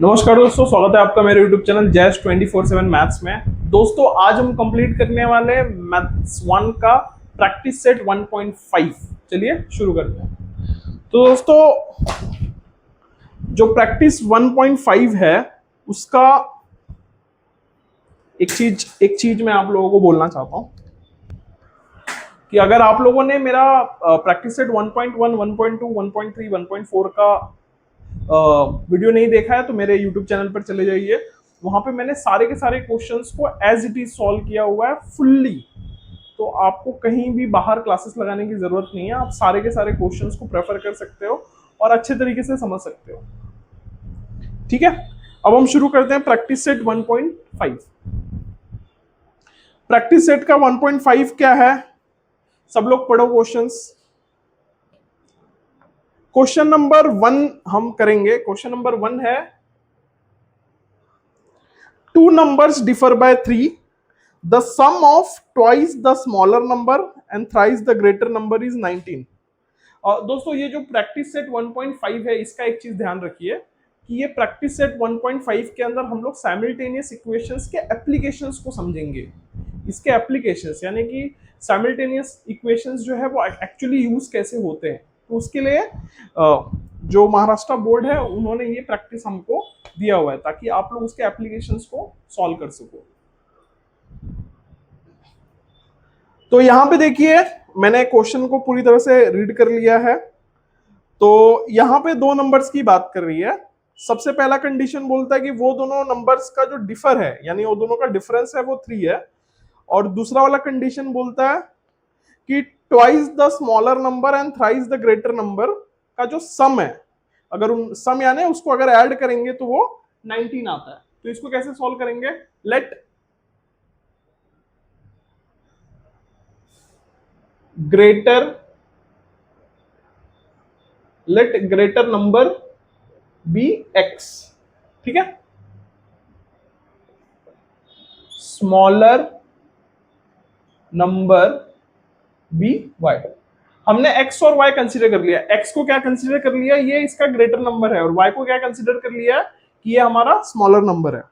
नमस्कार दोस्तों, स्वागत है आपका मेरे YouTube चैनल जैस 24/7 मैथ्स में। दोस्तों आज हम कंप्लीट करने वाले हैं मैथ्स 1 का प्रैक्टिस सेट 1.5। चलिए शुरू करते हैं। तो दोस्तों जो प्रैक्टिस 1.5 है उसका एक चीज मैं आप लोगों को बोलना चाहता हूँ कि अगर आप लोगों ने मेरा प्रैक्टिस सेट 1.1, 1.2, 1.3, 1.4 का वीडियो नहीं देखा है तो मेरे यूट्यूब चैनल पर चले जाइए। वहां पे मैंने सारे के सारे क्वेश्चंस को एज इट इज सॉल्व किया हुआ है फुल्ली। तो आपको कहीं भी बाहर क्लासेस लगाने की जरूरत नहीं है, आप सारे के सारे क्वेश्चंस को प्रेफर कर सकते हो और अच्छे तरीके से समझ सकते हो। ठीक है, अब हम शुरू करते हैं प्रैक्टिस सेट 1.5। प्रैक्टिस सेट का 1.5 क्या है, सब लोग पढ़ो क्वेश्चंस। क्वेश्चन नंबर 1 हम करेंगे। क्वेश्चन नंबर 1 है, two numbers differ by 3, the sum of twice the smaller number and thrice the greater number is 19। और दोस्तों ये जो प्रैक्टिस सेट 1.5 है इसका एक चीज ध्यान रखिए कि ये प्रैक्टिस सेट 1.5 के अंदर हम लोग साइमल्टेनियस इक्वेशंस के एप्लीकेशंस को समझेंगे। इसके एप्लीकेशंस यानी कि साइमल्टेनियस इक्वेशंस जो है वो एक्चुअली यूज कैसे होते हैं, तो उसके लिए जो महाराष्ट्र बोर्ड है उन्होंने ये प्रैक्टिस हमको दिया हुआ है ताकि आप लोग उसके एप्लीकेशंस को सॉल्व कर सको। तो यहां पे देखिए मैंने क्वेश्चन को पूरी तरह से रीड कर लिया है। तो यहां पे दो नंबर्स की बात कर रही है। सबसे पहला कंडीशन बोलता है कि वो दोनों नंबर्स का जो डिफर है यानी वो दोनों का डिफरेंस है वो 3 है। और दूसरा वाला कंडीशन बोलता है कि twice the smaller number and thrice the greater number का जो सम है, अगर उन सम यानी उसको अगर ऐड करेंगे तो वो 19 आता है। तो इसको कैसे सॉल्व करेंगे, let greater greater number be X. ठीक है, स्मॉलर नंबर बी वाई। हमने एक्स और वाई कंसीडर कर लिया। एक्स को क्या कंसीडर कर लिया, ये इसका ग्रेटर नंबर है, और वाई को क्या कंसीडर कर लिया कि ये हमारा स्मॉलर नंबर है।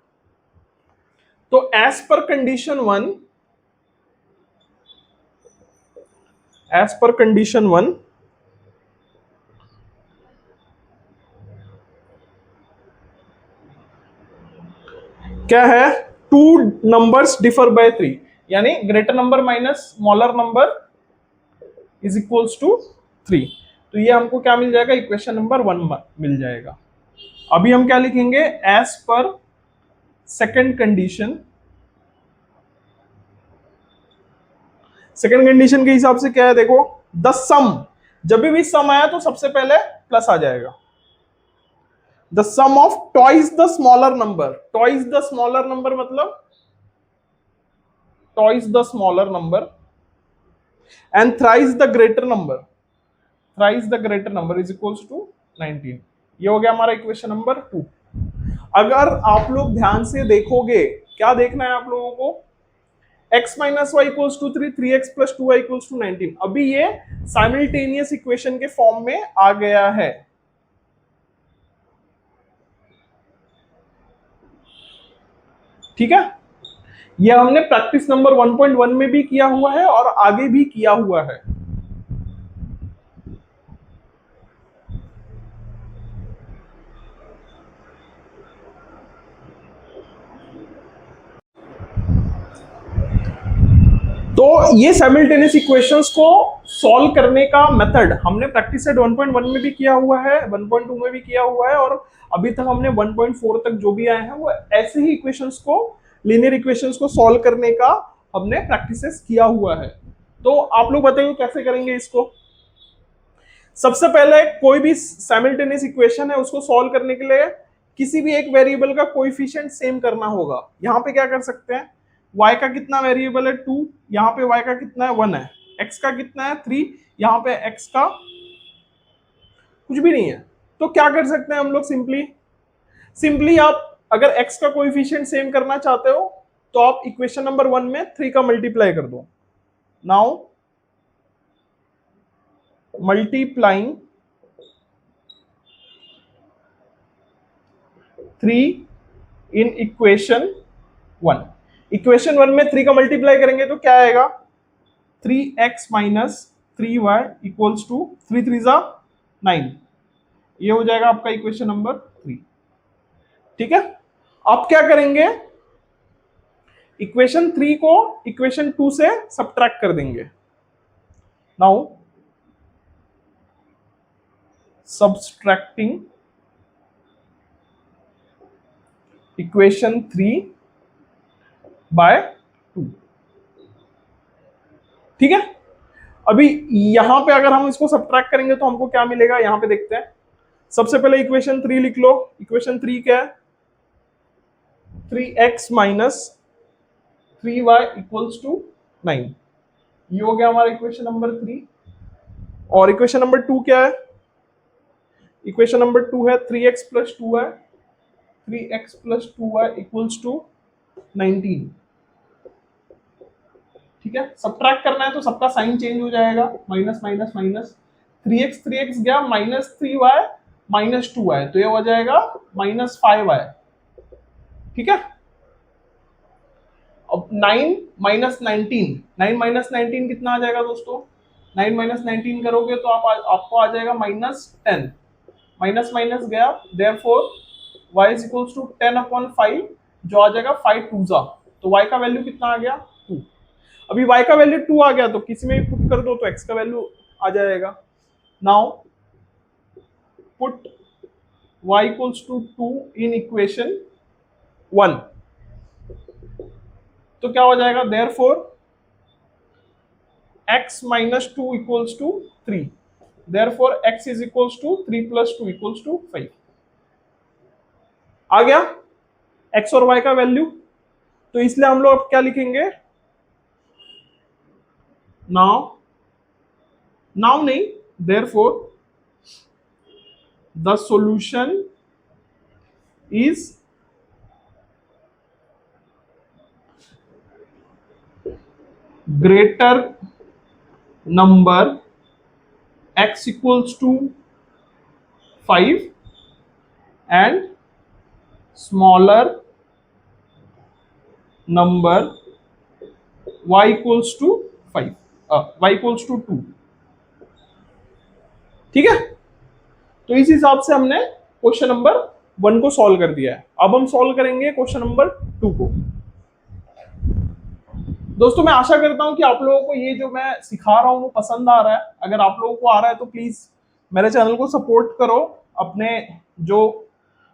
तो as per condition 1, as per condition 1 क्या है, टू नंबर्स डिफर बाय 3 यानी greater number minus smaller number is equals to 3। तो ये हमको क्या मिल जाएगा, इक्वेशन नंबर 1 मिल जाएगा। अभी हम क्या लिखेंगे, as per second condition. Second condition के हिसाब से क्या है, देखो द सम, जब भी सम आया तो सबसे पहले प्लस आ जाएगा। The sum of twice the smaller number, twice the smaller number मतलब twice the smaller number and thrice the greater number, thrice the greater number is equals to 19। ये हो गया हमारा इक्वेशन नंबर 2। अगर आप लोग ध्यान से देखोगे, क्या देखना है आप लोगों को, x minus Y equals to 3, 3x plus 2y equals to 19। अभी ये साइमल्टेनियस इक्वेशन के फॉर्म में आ गया है। ठीक है, यह हमने प्रैक्टिस नंबर 1.1 में भी किया हुआ है और आगे भी किया हुआ है। तो ये साइमल्टेनियस इक्वेशंस को सॉल्व करने का मेथड हमने प्रैक्टिस सेट 1.1 में भी किया हुआ है, 1.2 में भी किया हुआ है, और अभी तक हमने 1.4 तक जो भी आए हैं वो ऐसे ही इक्वेशंस को, लीनियर इक्वेशंस को सॉल्व करने का हमने प्रैक्टिसेस किया हुआ है। तो आप लोग बताइए कैसे करेंगे इसको। सबसे पहले कोई भी साइमल्टेनियस इक्वेशन है उसको सॉल्व करने के लिए किसी भी एक वेरिएबल का कोएफिशिएंट सेम करना होगा। यहां पे क्या कर सकते हैं, y का कितना वेरिएबल है 2, यहाँ पे y का कितना है 1 है, x का कितना है 3, यहाँ पे x का कुछ भी नहीं है। तो क्या कर सकते हैं हम लोग, सिंपली सिंपली आप अगर x का कोएफिशिएंट सेम करना चाहते हो तो आप इक्वेशन नंबर 1 में 3 का मल्टीप्लाई कर दो। नाउ मल्टीप्लाइंग 3 इन इक्वेशन 1। इक्वेशन 1 में 3 का मल्टीप्लाई करेंगे तो क्या आएगा, 3x minus 3y equals to 3 3 जा 9। ये हो जाएगा आपका इक्वेशन नंबर 3। ठीक है, अब क्या करेंगे, इक्वेशन 3 को इक्वेशन 2 से सब्ट्रैक्ट कर देंगे। Now subtracting equation 3 by 2। ठीक है, अभी यहां पे अगर हम इसको सब्ट्रैक्ट करेंगे तो हमको क्या मिलेगा, यहां पे देखते हैं। सबसे पहले इक्वेशन 3 लिख लो। इक्वेशन 3 क्या है, 3x minus 3y equals to 9। ये हो गया हमारा इक्वेशन नंबर 3। और इक्वेशन नंबर 2 क्या है, इक्वेशन नंबर 2 है 3x plus 2y, 3x plus 2y equals to 19। ठीक है, सब्ट्रैक्ट करना है तो सबका साइन चेंज हो जाएगा, माइनस माइनस माइनस, 3x गया माइनस 3y माइनस 2y, तो ये हो जाएगा माइनस 5y। ठीक है, अब 9 माइनस 19, 9 माइनस 19 कितना आ जाएगा दोस्तों, 9 माइनस 19 करोगे तो आपको आ जाएगा माइनस 10। माइनस माइनस गया, therefore y is equals to 10 upon 5, जो आ जाएगा 5 2 जा, तो y का वैल्यू कितना आ गया 2। अभी y का वैल्यू 2 आ गया तो किसी में भी पुट कर दो तो x का वैल्यू आ जाएगा। Now put y equals to 2 in equation 1, तो क्या हो जाएगा, therefore x minus 2 equals to 3, therefore x is equals to 3 plus 2 equals to 5। आ गया x और y का वैल्यू, तो इसलिए हम लोग अब क्या लिखेंगे, नाउ नहीं, therefore the solution is greater number x equals to 5 and smaller number y equals to 5, y equals to 2। ठीक है, तो इस हिसाब से हमने क्वेश्चन नंबर 1 को सॉल्व कर दिया है। अब हम सॉल्व करेंगे क्वेश्चन नंबर 2 को। दोस्तों मैं आशा करता हूं कि आप लोगों को ये जो मैं सिखा रहा हूं वो पसंद आ रहा है। अगर आप लोगों को आ रहा है तो प्लीज मेरे चैनल को सपोर्ट करो, अपने जो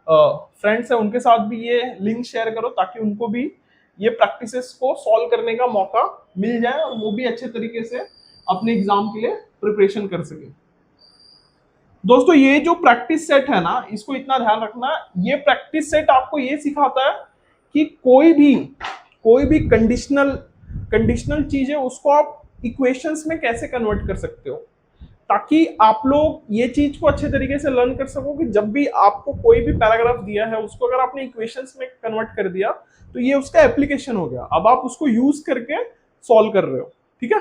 फ्रेंड्स हैं उनके साथ भी ये लिंक शेयर करो ताकि उनको भी ये प्रैक्टिसेस को सॉल्व करने का मौका मिल जाए और वो भी अच्छे तरीके से अपने एग्जाम के लिए प्रिपरेशन कर सके। दोस्तों ये जो प्रैक्टिस सेट है ना, इसको इतना ध्यान रखना, ये प्रैक्टिस सेट आपको ये सिखाता है कि कोई भी कंडीशनल चीज है उसको आप इक्वेशंस में कैसे कन्वर्ट कर सकते हो, ताकि आप लोग ये चीज को अच्छे तरीके से लर्न कर सको कि जब भी आपको कोई भी पैराग्राफ दिया है उसको अगर आपने इक्वेशंस में कन्वर्ट कर दिया तो ये उसका एप्लीकेशन हो गया, अब आप उसको यूज करके सॉल्व कर रहे हो। ठीक है,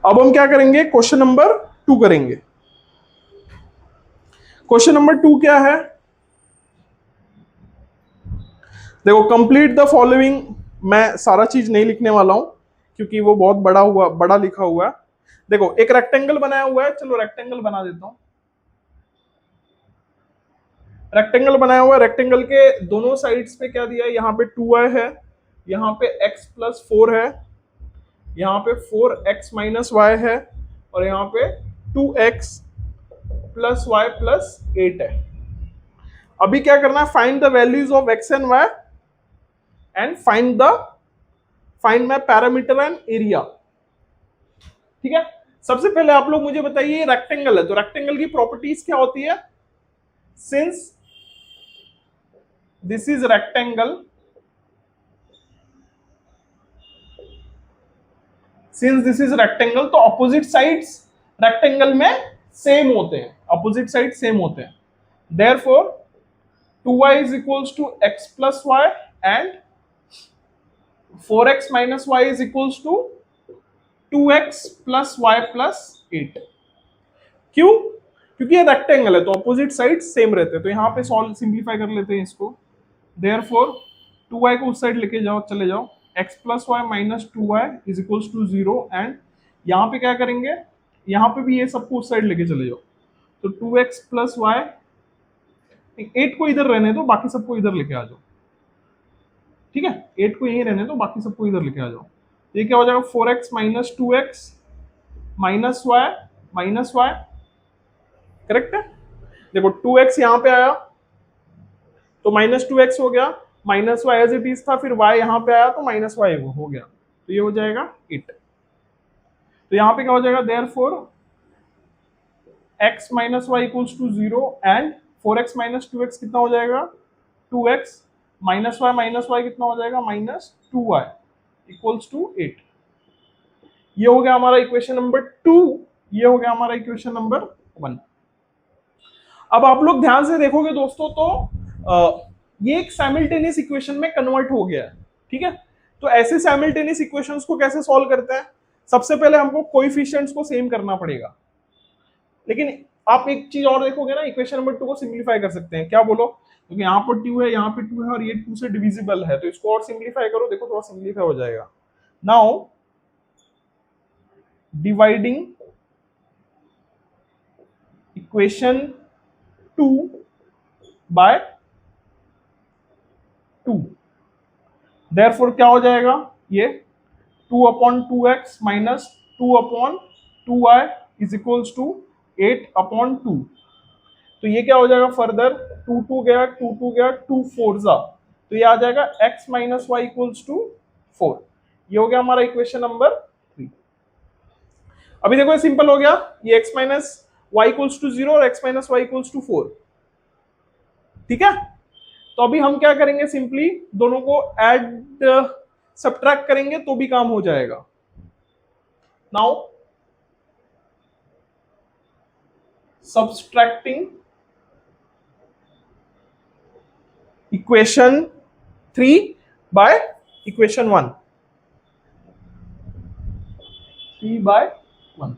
अब हम क्या करेंगे, क्वेश्चन नंबर 2 करेंगे। क्वेश्चन नंबर 2 क्या है, देखो कंप्लीट द फॉलोइंग, मैं सारा चीज नहीं लिखने वाला हूं क्योंकि वो बहुत बड़ा लिखा हुआ है। देखो एक रेक्टेंगल बनाया हुआ है, चलो रेक्टेंगल बना देता हूं। रेक्टेंगल बनाया हुआ है, रेक्टेंगल के दोनों साइड्स पे क्या दिया है, यहाँ पे 2y है, यहाँ पे x प्लस 4 है, यहाँ पे 4x माइनस y है, और यहाँ पे 2x प्लस y प्लस 8 है। अभी क्या करना है, find the values of x and y and find my parameter and area. ठीक है, सबसे पहले आप लोग मुझे बताइए, रेक्टेंगल है तो रेक्टेंगल की प्रॉपर्टीज क्या होती है, सिंस दिस इज रेक्टेंगल, तो अपोजिट साइड्स रेक्टेंगल में सेम होते हैं, अपोजिट साइड सेम होते हैं, therefore 2y is equals to x plus y and 4x minus y is equals to 2x plus y plus 8। क्यों? क्योंकि ये रेक्टेंगल है तो ऑपोजिट साइड सेम रहते हैं। तो यहाँ पे सॉल्व सिंप्लीफाई कर लेते हैं इसको। देयरफॉर 2y को उस साइड लेके जाओ, चले जाओ, x plus Y minus 2y is equals to 0 and यहाँ पे क्या करेंगे, यहाँ पे भी ये सबको उस साइड लेके चले जाओ। तो 2x प्लस वाई, 8 को इधर रहने दो, बाकी सबको इधर लेके आ जाओ। ठीक है, 8 को यहीं रहने दो, बाकी सबको इधर लेके आ जाओ। ये क्या हो जाएगा, 4x minus 2x minus Y, correct है। देखो 2x यहाँ पे आया तो माइनस 2x हो गया, minus Y as it is था, फिर y यहाँ पे आया तो माइनस वाई हो गया, तो ये हो जाएगा 8। तो यहाँ पे क्या हो जाएगा, therefore x minus Y equals to 0 and 4x minus 2x कितना हो जाएगा, 2x माइनस वाई कितना हो जाएगा, माइनस 2y इक्वल्स टू 8। ये हो गया हमारा इक्वेशन नंबर 2, ये हो गया हमारा इक्वेशन नंबर 1। अब आप लोग ध्यान से देखोगे दोस्तों तो ये एक साइमल्टेनियस इक्वेशन में कन्वर्ट हो गया है। ठीक है, तो ऐसे साइमल्टेनियस इक्वेशंस को कैसे सॉल्व करते हैं, सबसे पहले हमको कोएफिशिएंट्स को सेम करना पड़ेगा। लेकिन आप एक चीज और देखोगे ना, इक्वेशन नंबर 2 को सिंप्लीफाई कर सकते हैं, क्या बोलो, क्योंकि यहाँ पर 2 है, यहाँ पे 2 है और ये 2 से डिविजिबल है, तो इसको और सिंप्लीफाई करो, देखो थोड़ा सिंप्लीफाई हो जाएगा। Now dividing equation 2 by 2, therefore क्या हो जाएगा, ये 2 upon 2x minus 2 upon 2y is equals to 8 upon 2। तो ये क्या हो जाएगा, फर्दर 2 2 गया, 2 2 गया, 2 4 जा, तो ये आ जाएगा x minus Y equals to 4। ये हो गया हमारा इक्वेशन नंबर 3। अभी देखो ये सिंपल हो गया, ये x minus Y equals to 0 और x minus Y equals to 4। ठीक है, तो अभी हम क्या करेंगे, सिंपली दोनों को ऐड सब्ट्रैक्ट करेंगे तो भी काम हो जाएगा। Now subtracting equation 3 by equation 1, 3 by 1,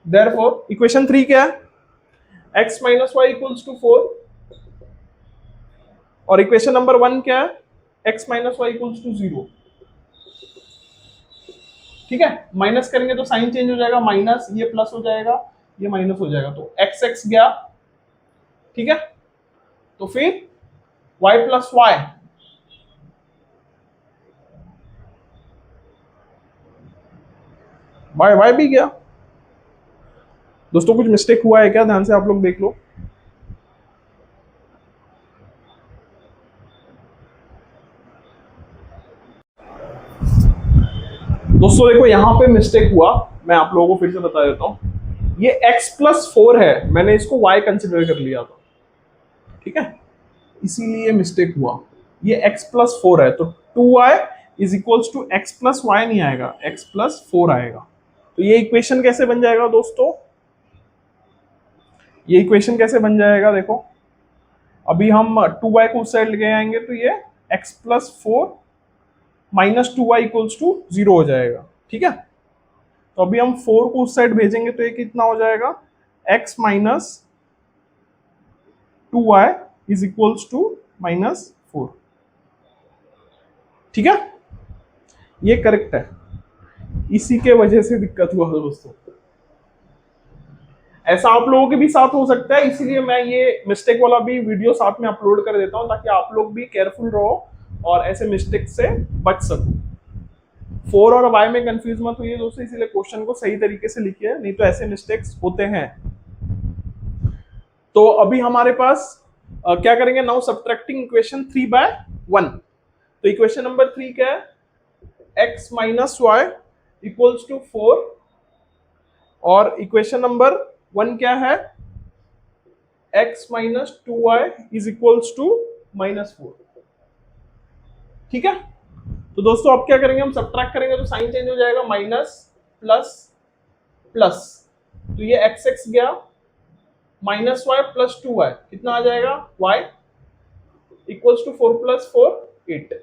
therefore equation 3 क्या है, x minus Y equals to 4 और इक्वेशन नंबर 1 क्या है, x minus Y equals to 0। ठीक है, माइनस करेंगे तो साइन चेंज हो जाएगा, माइनस, ये प्लस हो जाएगा, ये माइनस हो जाएगा, तो x गया। ठीक है, तो फिर y प्लस वाई, y भी गया। दोस्तों कुछ मिस्टेक हुआ है क्या, ध्यान से आप लोग देख लो। दोस्तों देखो यहाँ पे मिस्टेक हुआ, मैं आप लोगों को फिर से बता देता हूँ। ये x प्लस 4 है, मैंने इसको y कंसिडर कर लिया था। ठीक है, इसीलिए मिस्टेक हुआ। ये x प्लस 4 है, तो 2y is equals to x plus Y नहीं आएगा, x प्लस 4 आएगा। तो ये इक्वेशन कैसे बन जाएगा दोस्तों, ये इक्वेशन कैसे बन जाएगा, देखो अभी हम 2y को उस साइड लेके आएंगे तो ये x plus 4 minus 2y equals to 0 हो जाएगा। ठीक है, तो अभी हम 4 को उस साइड भेजेंगे तो ये कितना हो जाएगा, x minus 2y is equals to minus 4। ठीक है, ये करेक्ट है, इसी के वजह से दिक्कत हुआ दोस्तों। ऐसा आप लोगों के भी साथ हो सकता है, इसीलिए मैं ये मिस्टेक वाला भी वीडियो साथ में अपलोड कर देता हूं, ताकि आप लोग भी केयरफुल रहो और ऐसे मिस्टेक से बच सको। 4 और y में कंफ्यूज मत हुई दोस्तों, इसीलिए क्वेश्चन को सही तरीके से लिखिए, नहीं तो ऐसे मिस्टेक्स होते हैं। तो अभी हमारे पास क्या करेंगे, नाउ सब्ट्रैक्टिंग इक्वेशन 3 बाय 1। तो इक्वेशन नंबर 3 क्या है, x minus Y equals to 4 और इक्वेशन नंबर 1 क्या है, x minus 2y is equals to minus 4। ठीक है, तो दोस्तों अब क्या करेंगे, हम सब्ट्रैक्ट करेंगे तो साइन चेंज हो जाएगा, माइनस प्लस प्लस, तो ये x गया, माइनस वाई प्लस 2y कितना आ जाएगा, y equals to 4 plus 4 8।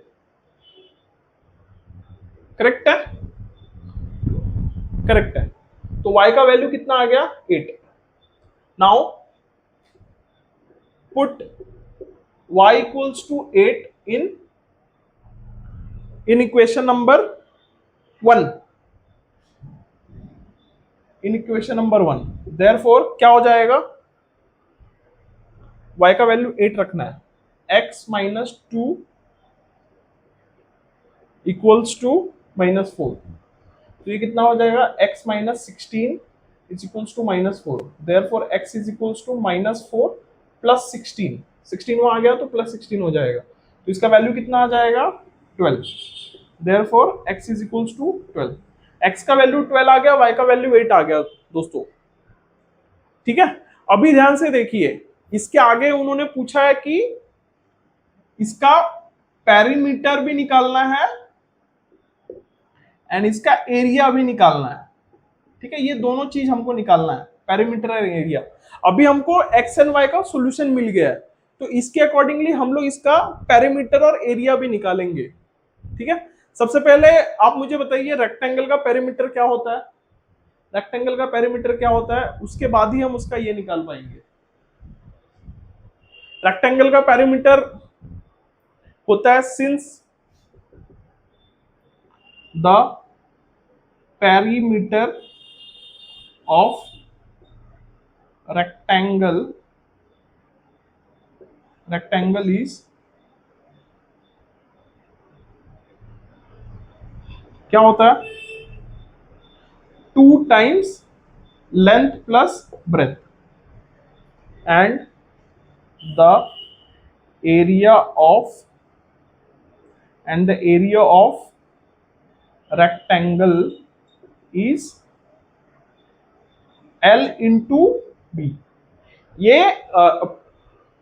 Correct है, करेक्ट है। तो y का वैल्यू कितना आ गया 8। Now put y equals to 8 in equation number 1, in equation number 1। Therefore क्या हो जाएगा, y का वैल्यू 8 रखना है, x माइनस 2 इक्वल्स टू -4। तो ये कितना हो जाएगा, x minus 16 is equals to -4। Therefore x is equals to -4 plus 16, 16 वहां आ गया तो प्लस 16 हो जाएगा, तो इसका वैल्यू कितना आ जाएगा 12। Therefore x is equals to 12। x का वैल्यू 12 आ गया, y का वैल्यू 8 आ गया दोस्तों, ठीक है। अभी ध्यान से देखिए, इसके आगे उन्होंने पूछा है कि इसका पेरीमीटर भी निकालना है एंड इसका एरिया भी निकालना है, ठीक है। ये दोनों चीज हमको निकालना है, पेरीमीटर और एरिया। अभी हमको एक्स एंड वाई का सॉल्यूशन मिल गया है, तो इसके अकॉर्डिंगली हम लोग इसका पेरीमीटर और एरिया भी निकालेंगे, ठीक है। सबसे पहले आप मुझे बताइए रेक्टेंगल का पेरीमीटर क्या होता है, रेक्टेंगल का पेरीमीटर क्या होता है, उसके बाद ही हम उसका ये निकाल पाएंगे। रेक्टेंगल का पेरीमीटर होता है since the perimeter of rectangle is क्या होता है, 2 times length plus breadth and the area of rectangle is L into B। ये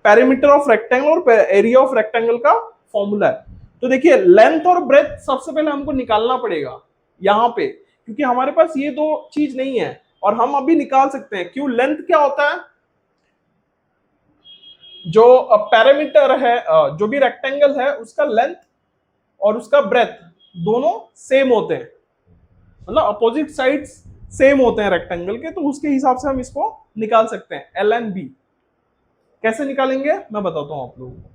पेरीमीटर ऑफ रेक्टेंगल और एरिया ऑफ रेक्टेंगल का फॉर्मूला है। तो देखिए लेंथ और ब्रेथ सबसे पहले हमको निकालना पड़ेगा यहां पे, क्योंकि हमारे पास ये दो चीज नहीं है, और हम अभी निकाल सकते हैं। क्यों, लेंथ क्या होता है, जो पैरामीटर है, जो भी रेक्टेंगल है उसका लेंथ और उसका ब्रेथ दोनों सेम होते हैं, मतलब अपोजिट साइड्स सेम होते हैं रेक्टेंगल के, तो उसके हिसाब से हम इसको निकाल सकते हैं एल एंड बी। कैसे निकालेंगे मैं बताता हूं आप लोगों को।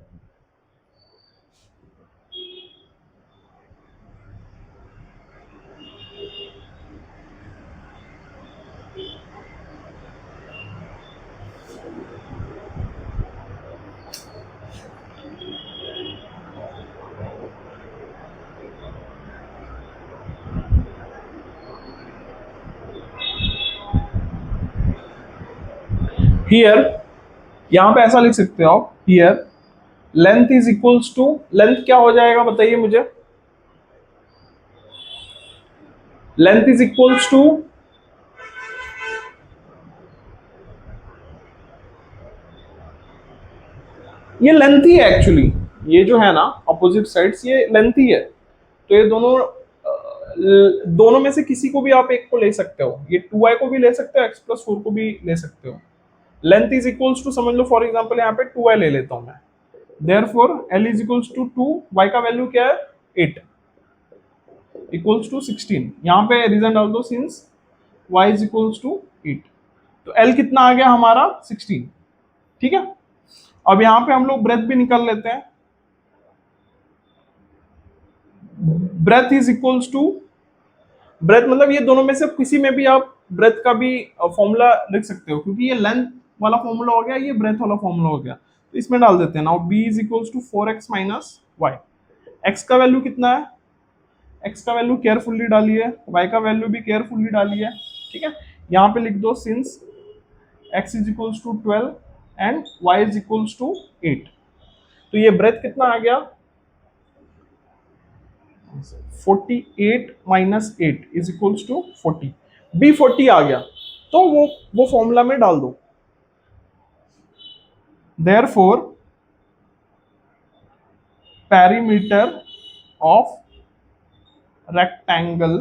हियर यहां पे ऐसा लिख सकते हो आप, here length is equals to, length क्या हो जाएगा बताइए मुझे, लेंथ इज इक्वल्स टू ये लेंथ ही है एक्चुअली, ये जो है ना अपोजिट साइड्स ये लेंथ ही है, तो ये दोनों में से किसी को भी आप एक को ले सकते हो, ये 2y को भी ले सकते हो, x प्लस 4 को भी ले सकते हो। लेंथ इज इक्वल्स टू समझ लो फॉर एग्जांपल यहाँ पे 2y ले लेता हूं मैं, therefore l is equals to 2, y का वैल्यू क्या है 8 इक्वल्स टू 16। यहाँ पे रीजन डाल दो since y is equals to 8, तो l कितना आ गया हमारा 16, ठीक है। अब यहाँ पे हम लोग ब्रेथ भी निकाल लेते हैं, breadth is equals to, breadth मतलब ये दोनों में से किसी में भी आप ब्रेथ का भी फॉर्मूला लिख सकते हो, क्योंकि ये लेंथ वाला फॉर्मूला हो गया, ये ब्रेथ वाला फॉर्मूला हो गया, तो इसमें डाल देते हैं। Now b is equals to 4x minus y। x का वैल्यू कितना है, x का वैल्यू केयरफुली डालिए, y का वैल्यू भी केयरफुली डालिए, ठीक है। यहाँ पे लिख दो since x is equals to 12 and y is equals to 8। तो ये ब्रेथ कितना आ गया 48 minus 8 is equals to 40, b 40 आ गया, तो वो फॉर्मूला में डाल दो। Therefore perimeter of rectangle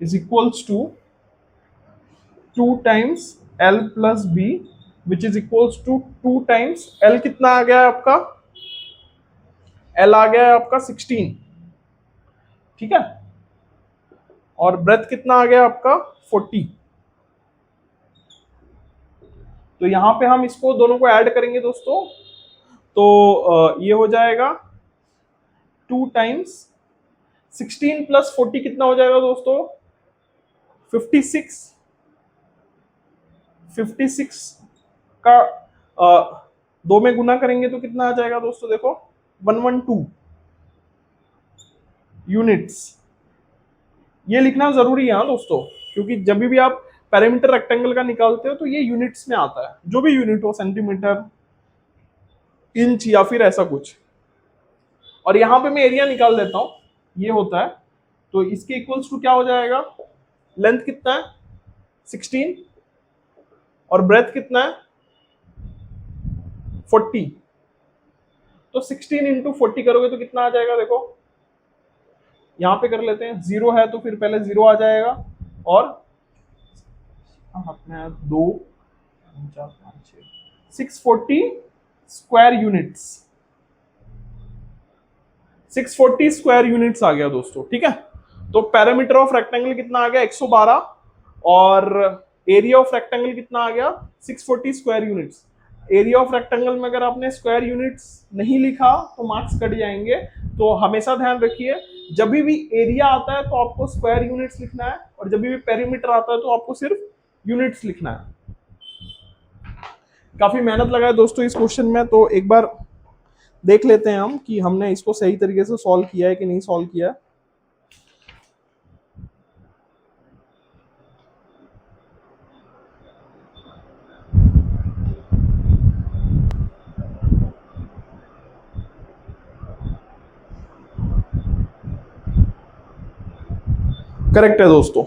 is equals to 2 times l plus b which is equals to 2 times l, कितना आ गया है आपका, l आ गया है आपका 16, ठीक है। और ब्रेथ कितना आ गया आपका 40। तो यहां पे हम इसको दोनों को ऐड करेंगे दोस्तों, तो ये हो जाएगा 2 टाइम्स 16 प्लस 40 कितना हो जाएगा दोस्तों 56। 56 का 2 में गुना करेंगे तो कितना आ जाएगा दोस्तों, देखो 112 यूनिट्स। ये लिखना जरूरी है हाँ दोस्तों, क्योंकि जब भी आप पैरामीटर रेक्टेंगल का निकालते हो तो ये यूनिट्स में आता है, जो भी यूनिट हो, सेंटीमीटर, इंच या फिर ऐसा कुछ। और यहां पे मैं एरिया निकाल देता हूं, ये होता है, तो इसके इक्वल्स टू क्या हो जाएगा, लेंथ कितना है 16 और ब्रेथ कितना है 40। तो 16 इंटू 40 करोगे तो कितना आ जाएगा, देखो यहां पे कर लेते हैं, 0 है तो फिर पहले 0 आ जाएगा, और अपने 2 4 5 6 640 स्क्वायर यूनिट्स, 640 स्क्वायर यूनिट्स आ गया दोस्तों। ठीक है, तो पैरामीटर ऑफ रेक्टेंगल कितना आ गया 112, और एरिया ऑफ रेक्टेंगल कितना आ गया 640 square units. Area of rectangle में अगर आपने स्क्वायर यूनिट्स नहीं लिखा तो मार्क्स कट जाएंगे, तो हमेशा ध्यान रखिए जब भी एरिया आता है तो आपको स्क्वायर यूनिट्स लिखना है, और जब भी पेरीमीटर आता है तो आपको सिर्फ यूनिट्स लिखना है। काफी मेहनत लगा है दोस्तों इस क्वेश्चन में, तो एक बार देख लेते हैं हम कि हमने इसको सही तरीके से सॉल्व किया है कि नहीं सॉल्व किया है। करेक्ट है दोस्तों,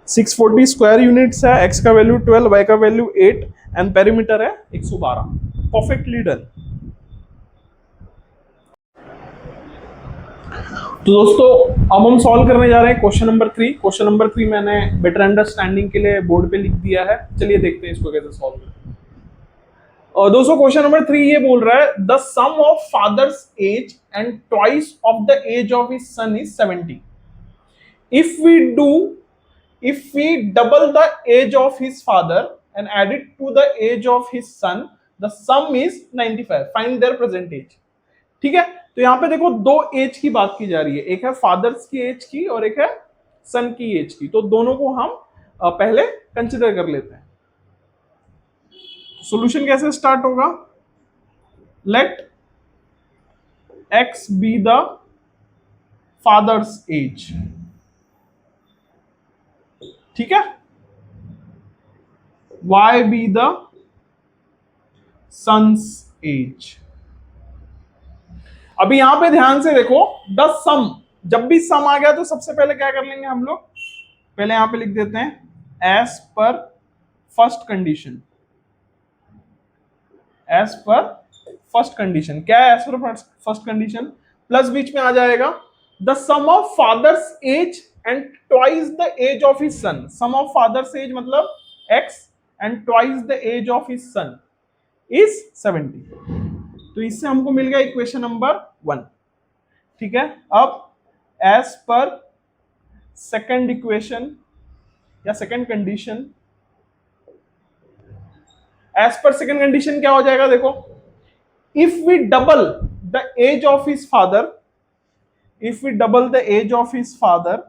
640 स्क्वायर यूनिट्स है, एक्स का वैल्यू 12, वाई का वैल्यू 8 एंड पेरीमीटर है 112। Perfectly done. तो दोस्तों अब हम सॉल्व करने जा रहे हैं क्वेश्चन नंबर 3। क्वेश्चन नंबर 3 मैंने बेटर अंडरस्टैंडिंग के लिए बोर्ड पे लिख दिया है, चलिए देखते हैं इसको कैसे सॉल्व करें। और दोस्तों क्वेश्चन नंबर 3 ये बोल रहा है the sum of father's age and twice of the age of his son is 70। If we double the age of his father and add it to the age of his son, the sum is 95. Find their present age. ठीक है, तो यहां पे देखो दो as की बात की जा रही है, एक है फादर्स की एज की और एक है सन की एज की, तो दोनों को हम पहले कंसिडर कर लेते हैं। सॉल्यूशन कैसे स्टार्ट होगा, let x be the father's age, ठीक है, y be the son's age. अभी यहां पे ध्यान से देखो, द सम, जब भी सम आ गया तो सबसे पहले क्या कर लेंगे हम लोग, पहले यहां पे लिख देते हैं as per first condition. As per first condition क्या है, as per first condition, plus बीच में आ जाएगा the sum of father's age and twice the age of his son. Sum of father's age मतलब x and twice the age of his son is 70। तो इससे हमको मिल गया इक्वेशन नंबर 1। ठीक है, अब एज पर सेकंड इक्वेशन या second condition, as per second condition क्या हो जाएगा, देखो if we double the age of his father, if we double the age of his father,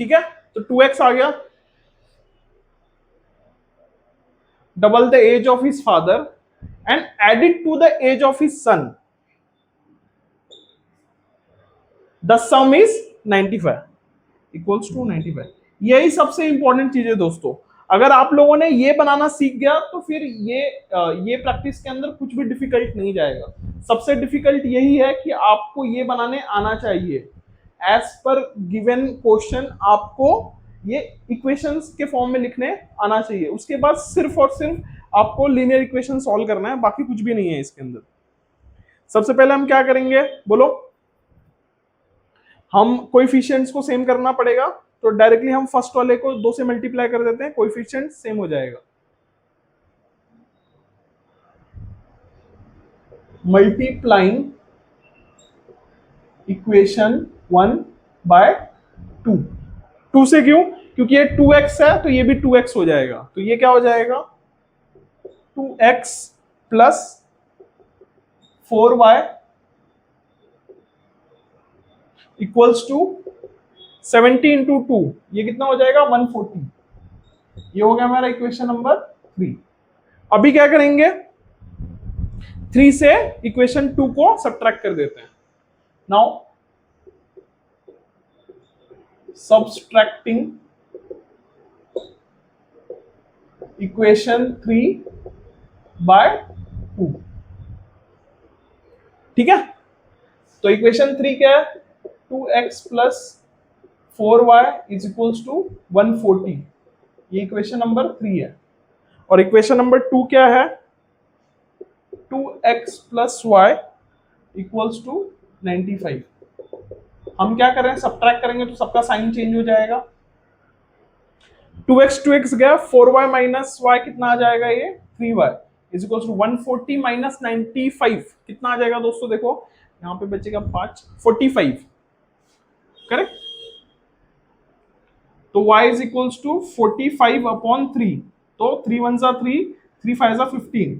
ठीक है, तो 2x आ गया, double the age of his father and add it to the age of his son, the sum is 95 equals to 95। यही सबसे important चीज है दोस्तों, अगर आप लोगों ने ये बनाना सीख गया तो फिर ये प्रैक्टिस के अंदर कुछ भी डिफिकल्ट नहीं जाएगा। सबसे डिफिकल्ट यही है कि आपको ये बनाने आना चाहिए, एज पर गिवन क्वेश्चन आपको ये इक्वेशंस के फॉर्म में लिखने आना चाहिए। उसके बाद सिर्फ और सिर्फ आपको लीनियर इक्वेशन सॉल्व करना है, बाकी कुछ भी नहीं है इसके अंदर। सबसे पहले हम क्या करेंगे बोलो, हम कोएफिशिएंट्स को सेम करना पड़ेगा, तो डायरेक्टली हम फर्स्ट वाले को 2 से मल्टीप्लाई कर देते हैं, कोएफिशिएंट सेम हो जाएगा। Multiplying equation 1 bye 2। 2 से क्यों? क्योंकि ये 2x है तो ये भी 2x हो जाएगा, तो ये क्या हो जाएगा 2x plus 4y equals to 70 into 2, ये कितना हो जाएगा 140। ये हो गया हमारा इक्वेशन नंबर 3। अभी क्या करेंगे, 3 से इक्वेशन 2 को सब्ट्रैक्ट कर देते हैं। नाउ सब्ट्रैक्टिंग इक्वेशन 3 बाय 2, ठीक है। तो इक्वेशन 3 क्या है, 2x plus 4y is equals to 140, ये इक्वेशन नंबर 3 है। और इक्वेशन नंबर 2 क्या है, 2x plus y equals to 95। हम क्या करें, सब्ट्रैक्ट करेंगे तो सबका साइन चेंज हो जाएगा। 2x 2x गया, 4y माइनस y कितना आ जाएगा, ये 3y is equals to 140 minus 95 कितना आ जाएगा दोस्तों, देखो यहाँ पे बचेगा 5, 45, करेक्ट। तो y is equals to 45 upon 3, तो 3 1 जा 3, 3 5 जा 15,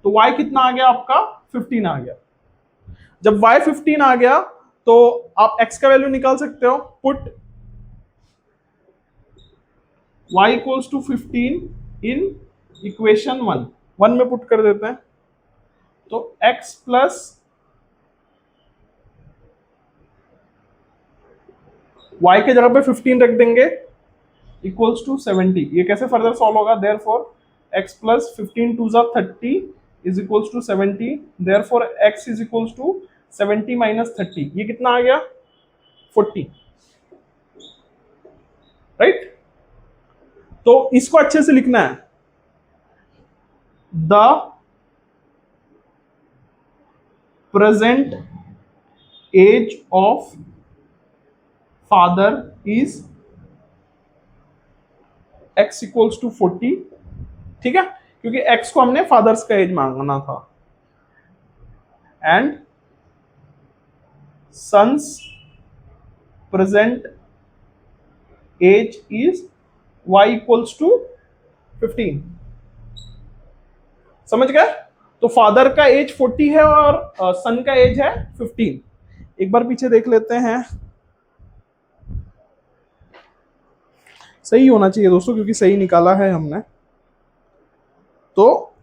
तो y कितना आ गया आपका 15 आ गया। जब y 15 आ गया तो आप x का वैल्यू निकाल सकते हो, put y equals to 15 in equation 1 में पुट कर देते हैं, तो x प्लस y के जगह पे 15 रख देंगे इक्वल्स टू 70। ये कैसे फर्दर सॉल्व होगा, देयरफॉर x प्लस 15 2 जा 30 is equals to 70, therefore x is equals to 70 minus 30, ये कितना आ गया 40, राइट। तो इसको अच्छे से लिखना है, the present age of father is x equals to 40, ठीक है, क्योंकि x को हमने फादर्स का एज मांगना था। And son's present age is y equals to 15, समझ गए। तो फादर का एज 40 है और सन का एज है 15। एक बार पीछे देख लेते हैं, सही होना चाहिए दोस्तों क्योंकि सही निकाला है हमने। तो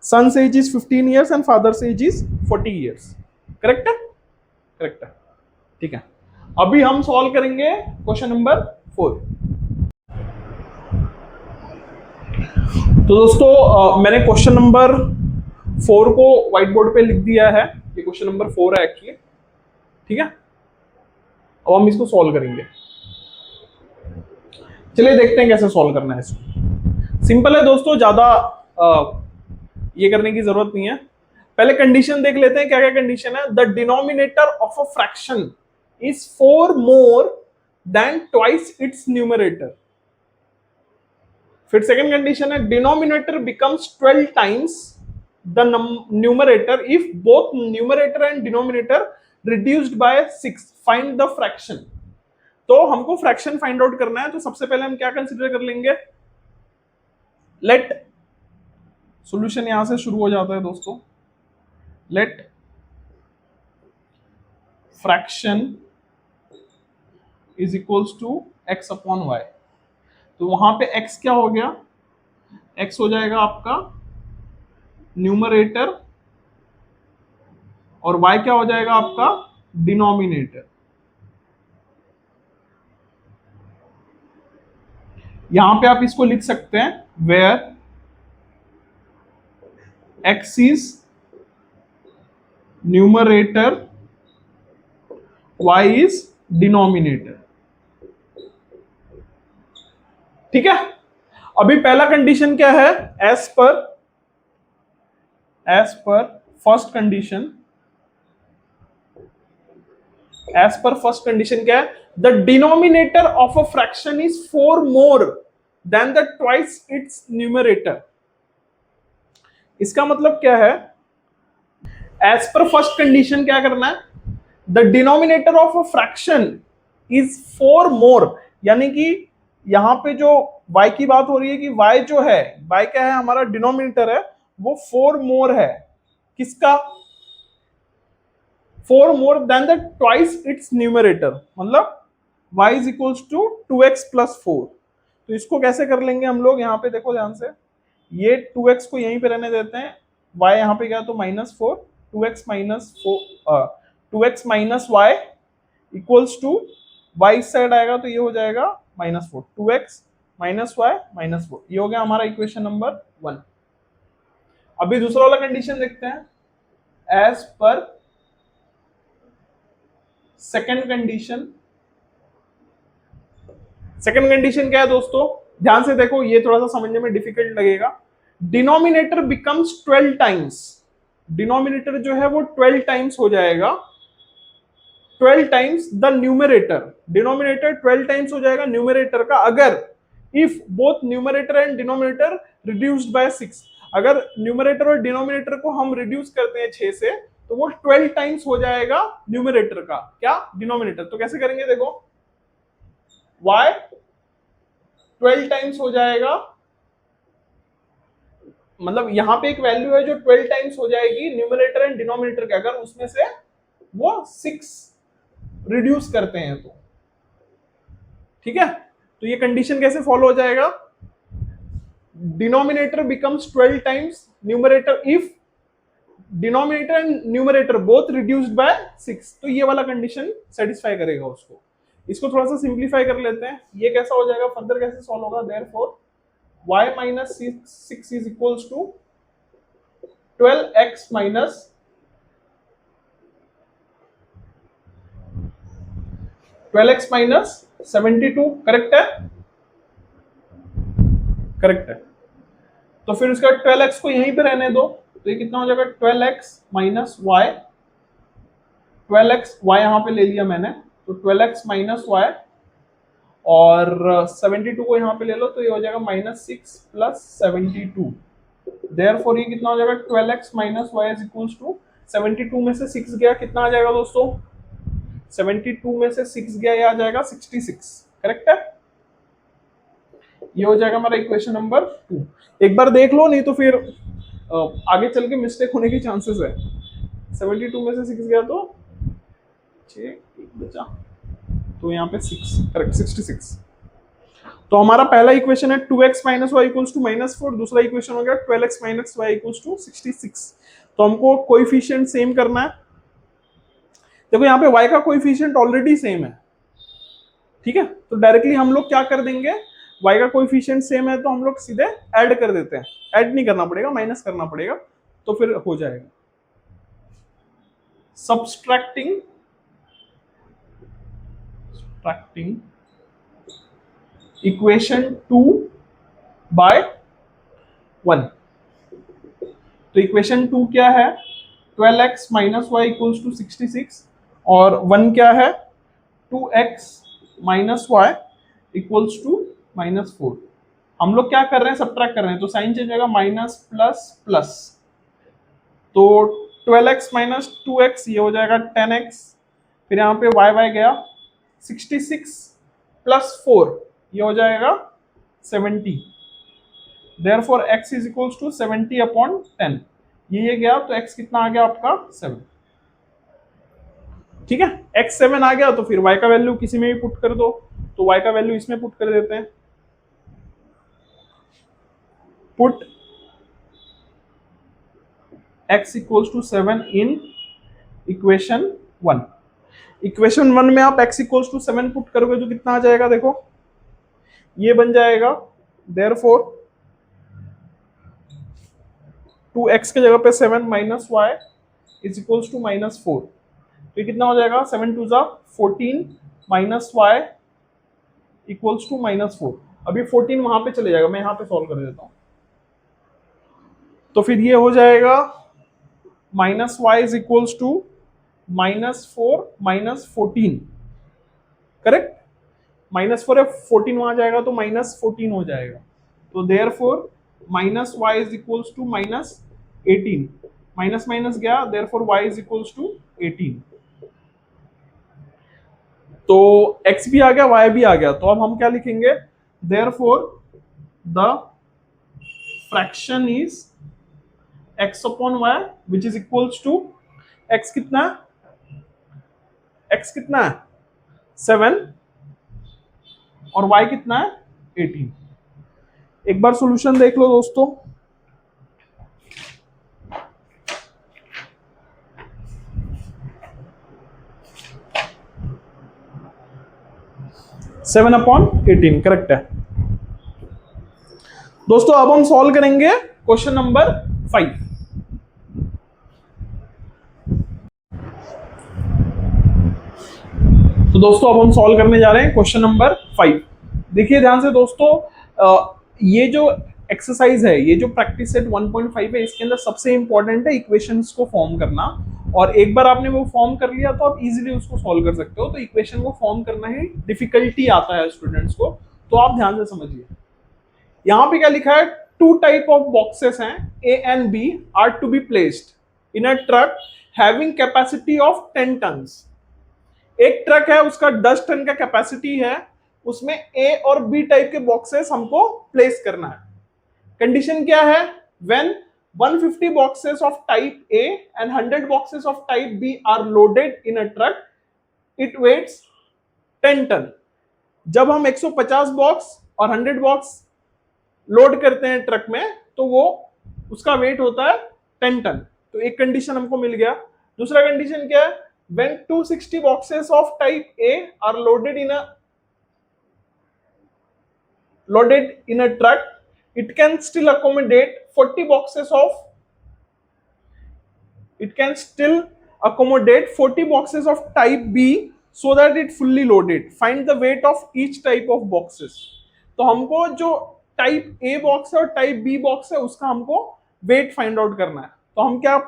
son's age is 15 years and father's age is 40 years, correct है, करेक्ट है, ठीक है। अभी हम सॉल्व करेंगे क्वेश्चन नंबर 4। तो दोस्तों मैंने क्वेश्चन नंबर 4 को व्हाइट बोर्ड पे लिख दिया है, ये क्वेश्चन नंबर 4 है एक्चुअली, ठीक है। अब हम इसको सॉल्व करेंगे, चलिए देखते हैं कैसे सॉल्व करना है इसको। सिंपल है दोस्तों, ज्यादा ये करने की जरूरत नहीं है। पहले कंडीशन देख लेते हैं, क्या क्या कंडीशन है। The denominator of a fraction is 4 more then twice its numerator. फिर सेकंड कंडीशन है, denominator becomes 12 times the numerator if both numerator and denominator reduced by 6, find the fraction. तो हमको फ्रैक्शन फाइंड आउट करना है, तो सबसे पहले हम क्या कंसीडर कर लेंगे, लेट, सॉल्यूशन यहां से शुरू हो जाता है दोस्तों, let fraction is equals to x upon y. तो वहां पे x क्या हो गया, x हो जाएगा आपका न्यूमरेटर और y क्या हो जाएगा आपका डिनोमिनेटर। यहां पे आप इसको लिख सकते हैं where x is numerator, y is denominator, ठीक है। अभी पहला कंडीशन क्या है, as per first condition, as per first condition क्या है, the denominator of a fraction is 4 more than the twice its numerator. इसका मतलब क्या है, एज पर फर्स्ट कंडीशन क्या करना है, the denominator of a fraction is 4 मोर, यानी कि यहां पे जो y की बात हो रही है कि y जो है, y क्या है, हमारा डिनोमिनेटर है, वो 4 मोर है। किसका? 4 more than the twice its numerator, मतलब y is equals to 2x plus 4। तो इसको कैसे कर लेंगे हम लोग, यहाँ पे देखो ध्यान से, ये 2x को यहीं पे रहने देते हैं, y यहाँ पे गया तो -4, 2x minus 4, 2x minus Y equals to, y इस साइड आएगा तो ये हो जाएगा -4, 2x माइनस वाई माइनस 4, ये हो गया हमारा इक्वेशन नंबर 1। अभी दूसरा वाला कंडीशन देखते हैं, एज पर सेकेंड कंडीशन। सेकेंड कंडीशन क्या है दोस्तों, ध्यान से देखो, ये थोड़ा सा समझने में डिफिकल्ट लगेगा। डिनोमिनेटर बिकम्स 12 टाइम्स, डिनोमिनेटर जो है वो 12 टाइम्स हो जाएगा, 12 times the numerator, denominator 12 times हो जाएगा न्यूमरेटर का, अगर if both numerator and denominator reduced by 6, अगर न्यूमरेटर और डिनोमिनेटर को हम रिड्यूस करते हैं 6 से, तो वो 12 टाइम्स हो जाएगा न्यूमरेटर का, क्या, डिनोमिनेटर। तो कैसे करेंगे, देखो y 12 टाइम्स हो जाएगा, मतलब यहां पे एक वैल्यू है जो 12 टाइम्स हो जाएगी न्यूमरेटर एंड डिनोमिनेटर के, अगर उसमें से वो 6 रिड्यूस करते हैं तो, ठीक है। तो ये कंडीशन कैसे फॉलो हो जाएगा, denominator becomes 12 times numerator if denominator and numerator both reduced by 6, तो ये वाला कंडीशन सेटिस्फाई करेगा उसको। इसको थोड़ा सा सिंप्लीफाई कर लेते हैं, ये कैसा हो जाएगा, फर्दर कैसे सॉल्व होगा, therefore y minus 6 is equals to 12x minus 72, correct है, करेक्ट है। तो फिर उसका 12x को यहीं पे रहने दो, तो ये कितना हो जाएगा, 12x minus Y, 12x y यहाँ पे ले लिया मैंने, तो 12x माइनस वाई, और 72 को यहाँ पे ले लो, तो ये हो जाएगा -6 प्लस 72, देयरफॉर ये कितना हो जाएगा, 12x minus y is equals to, 72 में से 6 गया, कितना आ जाएगा दोस्तों, 72 में से 6 गया, ये आ जाएगा 66, करेक्ट है। ये हो जाएगा हमारा इक्वेशन नंबर 2। एक बार देख लो, नहीं तो फिर आगे चल के मिस्टेक होने की चांसेस है। 72 में से 6 गया तो 6 बचा, तो यहाँ पे 6, करेक्ट, 66। तो हमारा पहला इक्वेशन है 2x minus Y equals to -4, दूसरा इक्वेशन हो गया 12x minus Y equals to 66। तो हमको कोएफिशिएंट सेम करना है। देखो यहाँ पे y का कोएफिशिएंट ऑलरेडी सेम है, ठीक है, तो डायरेक्टली हम लोग क्या कर देंगे, y का कोएफिशिएंट सेम है तो हम लोग सीधे ऐड कर देते हैं, ऐड नहीं करना पड़ेगा, माइनस करना पड़ेगा, तो फिर हो जाएगा। सब्सट्रैक्टिंग इक्वेशन 2 बाय 1, तो इक्वेशन 2 क्या है, 12x minus Y equals to 66, और 1 क्या है, 2x minus Y equals to -4। हम लोग क्या कर रहे हैं, सब्ट्रैक्ट कर रहे हैं, तो साइन चेंज होगा, माइनस प्लस प्लस, तो 12x माइनस 2x ये हो जाएगा 10x, फिर यहाँ पे y गया, 66 प्लस 4 ये हो जाएगा 70, therefore x is equals to 70 upon 10, ये गया तो x कितना आ गया आपका 7, ठीक है, x 7 आ गया, तो फिर y का वैल्यू किसी में भी पुट कर दो, तो y का वैल्यू इसमें पुट कर देते हैं, put x equals to 7 in equation 1। Equation 1 में आप x इक्वल्स टू 7 पुट करोगे तो कितना आ जाएगा, देखो ये बन जाएगा, देयरफॉर 2x के जगह पे 7 minus y is equals to -4, तो ये कितना हो जाएगा, 7 2 14 माइनस वाई इक्वल्स टू -4। अभी 14 वहां पे चले जाएगा, मैं यहाँ पे सॉल्व कर देता हूँ, तो फिर ये हो जाएगा minus y is equals to -4 -14, correct, -4 है, 14 वहां जाएगा तो -14 हो जाएगा, तो therefore minus y is equals to -18, minus minus गया, therefore y is equals to 18। तो x भी आ गया, y भी आ गया, तो अब हम क्या लिखेंगे, therefore the fraction is x upon y which is equals to x कितना है, x कितना है 7 और y कितना है 18। एक बार सॉल्यूशन देख लो दोस्तों। सेवन अपॉन 18 करेक्ट है दोस्तों। अब हम सॉल्व करेंगे क्वेश्चन नंबर 5। तो दोस्तों अब हम सॉल्व करने जा रहे हैं क्वेश्चन नंबर 5। देखिए ध्यान से दोस्तों, ये जो एक्सरसाइज है, ये जो प्रैक्टिस सेट 1.5 है, इसके अंदर सबसे इंपॉर्टेंट है इक्वेशंस को फॉर्म करना। और एक बार आपने वो फॉर्म कर लिया तो आप इजीली उसको सॉल्व कर सकते हो। तो इक्वेशन को फॉर्म करना ही डिफिकल्टी आता है स्टूडेंट्स को, तो आप ध्यान से समझिए। यहां पे क्या लिखा है, टू टाइप ऑफ बॉक्सेस हैं, A and B are to be placed in a truck having capacity of 10 tons. एक ट्रक है, उसका 10 टन का कैपेसिटी है, उसमें ए और बी टाइप के बॉक्सेस हमको प्लेस करना है। कंडीशन क्या है, when 150 boxes of type A and 100 boxes of type B are loaded in a truck, it weighs 10 ton। जब हम 150 बॉक्स और 100 बॉक्स लोड करते हैं ट्रक में, तो वो उसका वेट होता है 10 टन। तो एक कंडीशन हमको मिल गया। दूसरा कंडीशन क्या है, when 260 boxes of type A are loaded in a truck, it can still accommodate 40 boxes of 40 boxes of type B so that it fully loaded। Find the weight of each type of boxes। तो हमको जो type A box है और type B box है उसका हमको weight find out करना है। तो हम क्या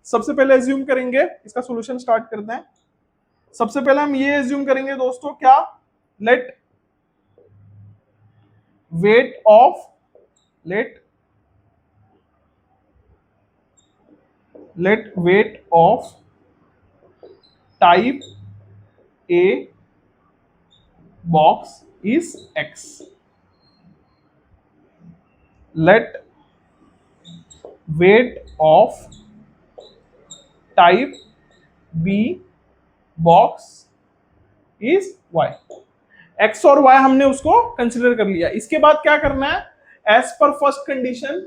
सबसे पहले एज्यूम करेंगे, इसका सॉल्यूशन स्टार्ट करते हैं। सबसे पहले हम ये एज्यूम करेंगे दोस्तों, क्या, let weight of type A box is x। Let weight of type B box is y। x और y हमने उसको कंसिडर कर लिया। इसके बाद क्या करना है, एज पर फर्स्ट कंडीशन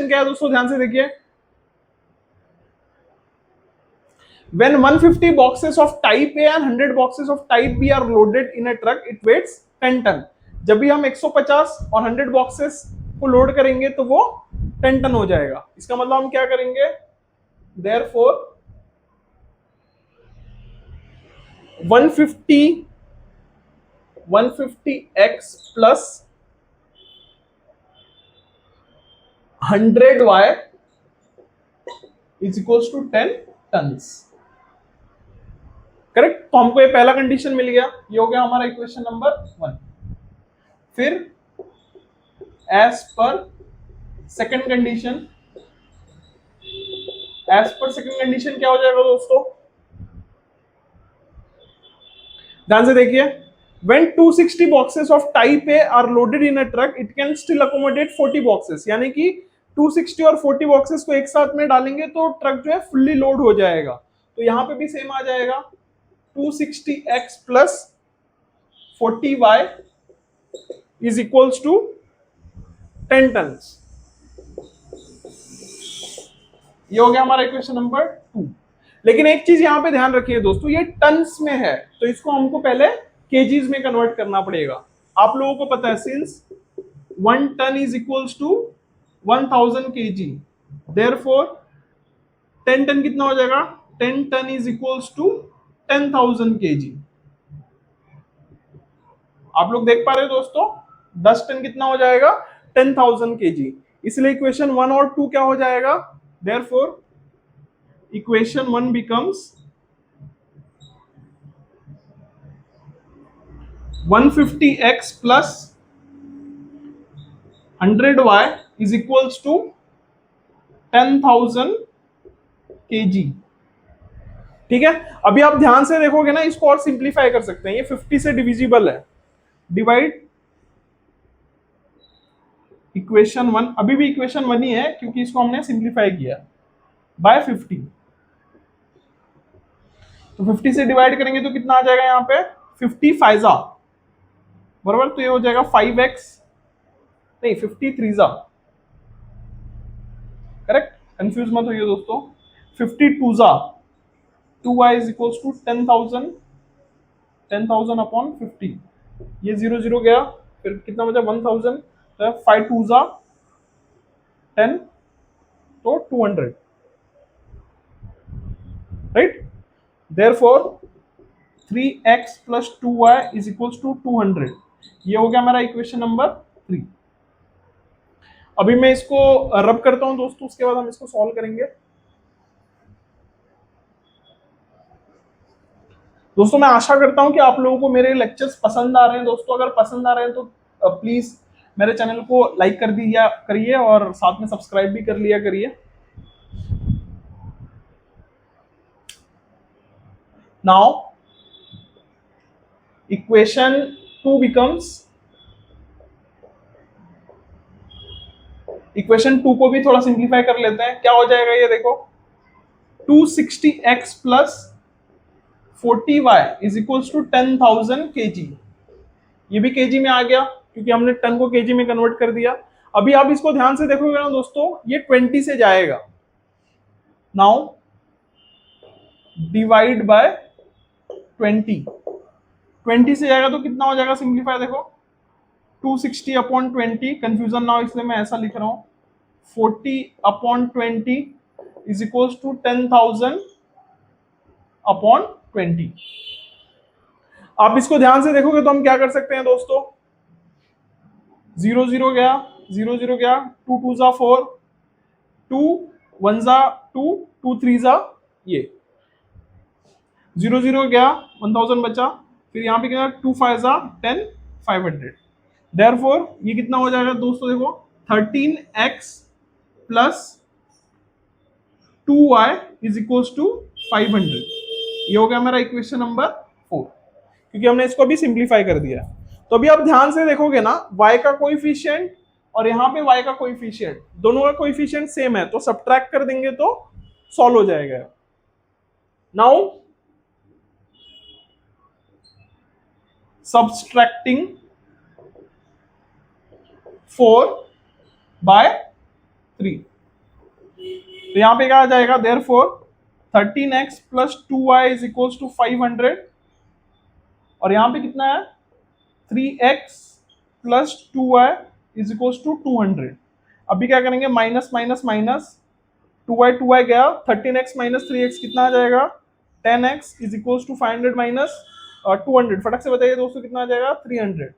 क्या है दोस्तों, ध्यान से देखिए। When 150 boxes of type A and 100 boxes of type B are loaded in a truck, it weighs 10 ton। जब भी हम 150 और 100 बॉक्सेस को लोड करेंगे तो वो 10 टन हो जाएगा। इसका मतलब हम क्या करेंगे, therefore 150x plus 100y is equals to 10 tons। Correct. तो हमको ये पहला कंडीशन मिल गया, ये हो गया हमारा इक्वेशन नंबर 1। फिर एज पर सेकंड कंडीशन क्या हो जाएगा दोस्तों, ध्यान से देखिए। When 260 boxes of type A are loaded in a truck, it can still accommodate 40 boxes। यानी कि 260 और 40 बॉक्सेस को एक साथ में डालेंगे तो ट्रक जो है फुल्ली लोड हो जाएगा। तो यहां पे भी सेम आ जाएगा, 260x plus 40y is equals to 10 tons। ये हो गया हमारा इक्वेशन नंबर 2। लेकिन एक चीज यहां पे ध्यान रखिए दोस्तों, ये टन्स में है तो इसको हमको पहले केजीज में कन्वर्ट करना पड़ेगा। आप लोगों को पता है, since 1 ton is equals to 1000 kg, therefore 10 ton कितना हो जाएगा, 10 ton is equals to 10,000 kg। आप लोग देख पा रहे हो दोस्तों, 10 टन कितना हो जाएगा, 10,000 kg। इसलिए इक्वेशन 1 और 2 क्या हो जाएगा, therefore equation 1 becomes 150x plus 100y is equals to 10,000 kg। ठीक है, अभी आप ध्यान से देखोगे ना, इसको और सिंप्लीफाई कर सकते हैं, ये 50 से डिविजिबल है। डिवाइड इक्वेशन 1, अभी भी इक्वेशन 1 ही है क्योंकि इसको हमने सिंप्लीफाई किया, बाय 50। तो 50 से डिवाइड करेंगे तो कितना आ जाएगा यहाँ पे, 50 फाइजा बराबर, तो ये हो जाएगा 5x, नहीं 50 थ्रीजा, करेक्ट, कंफ्यूज मत होइए दोस्तों। 50 टूजा 2y is equals to 10,000, 10,000 upon 50, ये 0 0 गया, फिर कितना बचा 1000, तो 5 टूजा 10, तो 200, right. Therefore 3x plus 2y is equals to 200, ये हो गया मेरा इक्वेशन नंबर 3। अभी मैं इसको रब करता हूं दोस्तों, उसके बाद हम इसको सॉल्व करेंगे। दोस्तों मैं आशा करता हूं कि आप लोगों को मेरे लेक्चर्स पसंद आ रहे हैं। दोस्तों अगर पसंद आ रहे हैं तो प्लीज मेरे चैनल को लाइक कर दिया करिए और साथ में सब्सक्राइब भी कर लिया करिए। नाउ इक्वेशन 2 बिकम्स, इक्वेशन 2 को भी थोड़ा सिंप्लीफाई कर लेते हैं, क्या हो जाएगा ये देखो, 260x plus 40y is equals to 10,000 kg। ये भी केजी में आ गया क्योंकि हमने टन को केजी में कन्वर्ट कर दिया। अभी आप इसको ध्यान से देखोगे ना दोस्तों, ये 20 से जाएगा, नाउ डिवाइड बाय 20, 20 से जाएगा तो कितना हो जाएगा, सिंप्लीफाई देखो, 260 अपॉन 20, कंफ्यूजन ना हो इसलिए मैं ऐसा लिख रहा हूं, 40 upon 20 is equals to 10,000 upon 20। आप इसको ध्यान से देखोगे तो हम क्या कर सकते हैं दोस्तों, 0 0 गया, 0 0 गया, 2 2 जा 4, 2 1 जा 2, 2 3 जा ये, 0 0 गया, 1000 बचा, फिर यहाँ पे क्या 2 5 जा 10, 500। देयरफॉर ये कितना हो जाएगा दोस्तों, देखो 13x plus 2y is equals to 500, ये हो गया मेरा इक्वेशन नंबर 4, क्योंकि हमने इसको भी सिंप्लीफाई कर दिया। तो अभी आप ध्यान से देखोगे ना, y का कोएफिशिएंट और यहाँ पे y का कोएफिशिएंट, दोनों का कोएफिशिएंट सेम है, तो सब्ट्रैक्ट कर देंगे तो सॉल्व हो जाएगा। नाउ सब्सट्रैक्टिंग 4 बाय 3, तो यहां पे क्या आ जाएगा, therefore 13x plus 2y is equals to 500, और यहां पे कितना है 3x plus 2y is equals to 200। अभी क्या करेंगे, माइनस माइनस माइनस, 2y गया, 13x माइनस 3x कितना आ जाएगा, 10x is equals to 500 minus 200, फटक से बताइए दोस्तों कितना आ जाएगा, 300।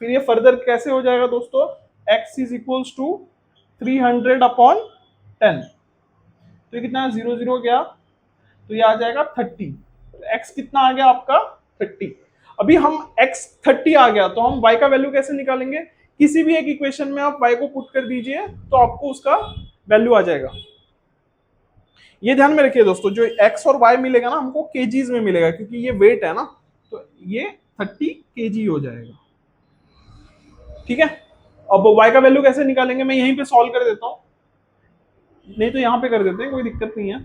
फिर ये फर्दर कैसे हो जाएगा दोस्तों, x is equals to 300 upon 10, तो ये कितना है, 0 0 गया, तो ये आ जाएगा 30, तो x कितना आ गया आपका 30। अभी हम x 30 आ गया तो हम y का वैल्यू कैसे निकालेंगे, किसी भी एक इक्वेशन में आप y को पुट कर दीजिए तो आपको उसका वैल्यू आ जाएगा। ये ध्यान में रखिए दोस्तों, जो x और y मिलेगा ना हमको केजीज में मिलेगा, क्योंकि ये वेट है ना, तो ये 30 केजी हो जाएगा। ठीक है, अब y का वैल्यू कैसे निकालेंगे, मैं यहीं पे सॉल्व कर देता हूं, नहीं तो यहां पे कर देते हैं, कोई दिक्कत नहीं है,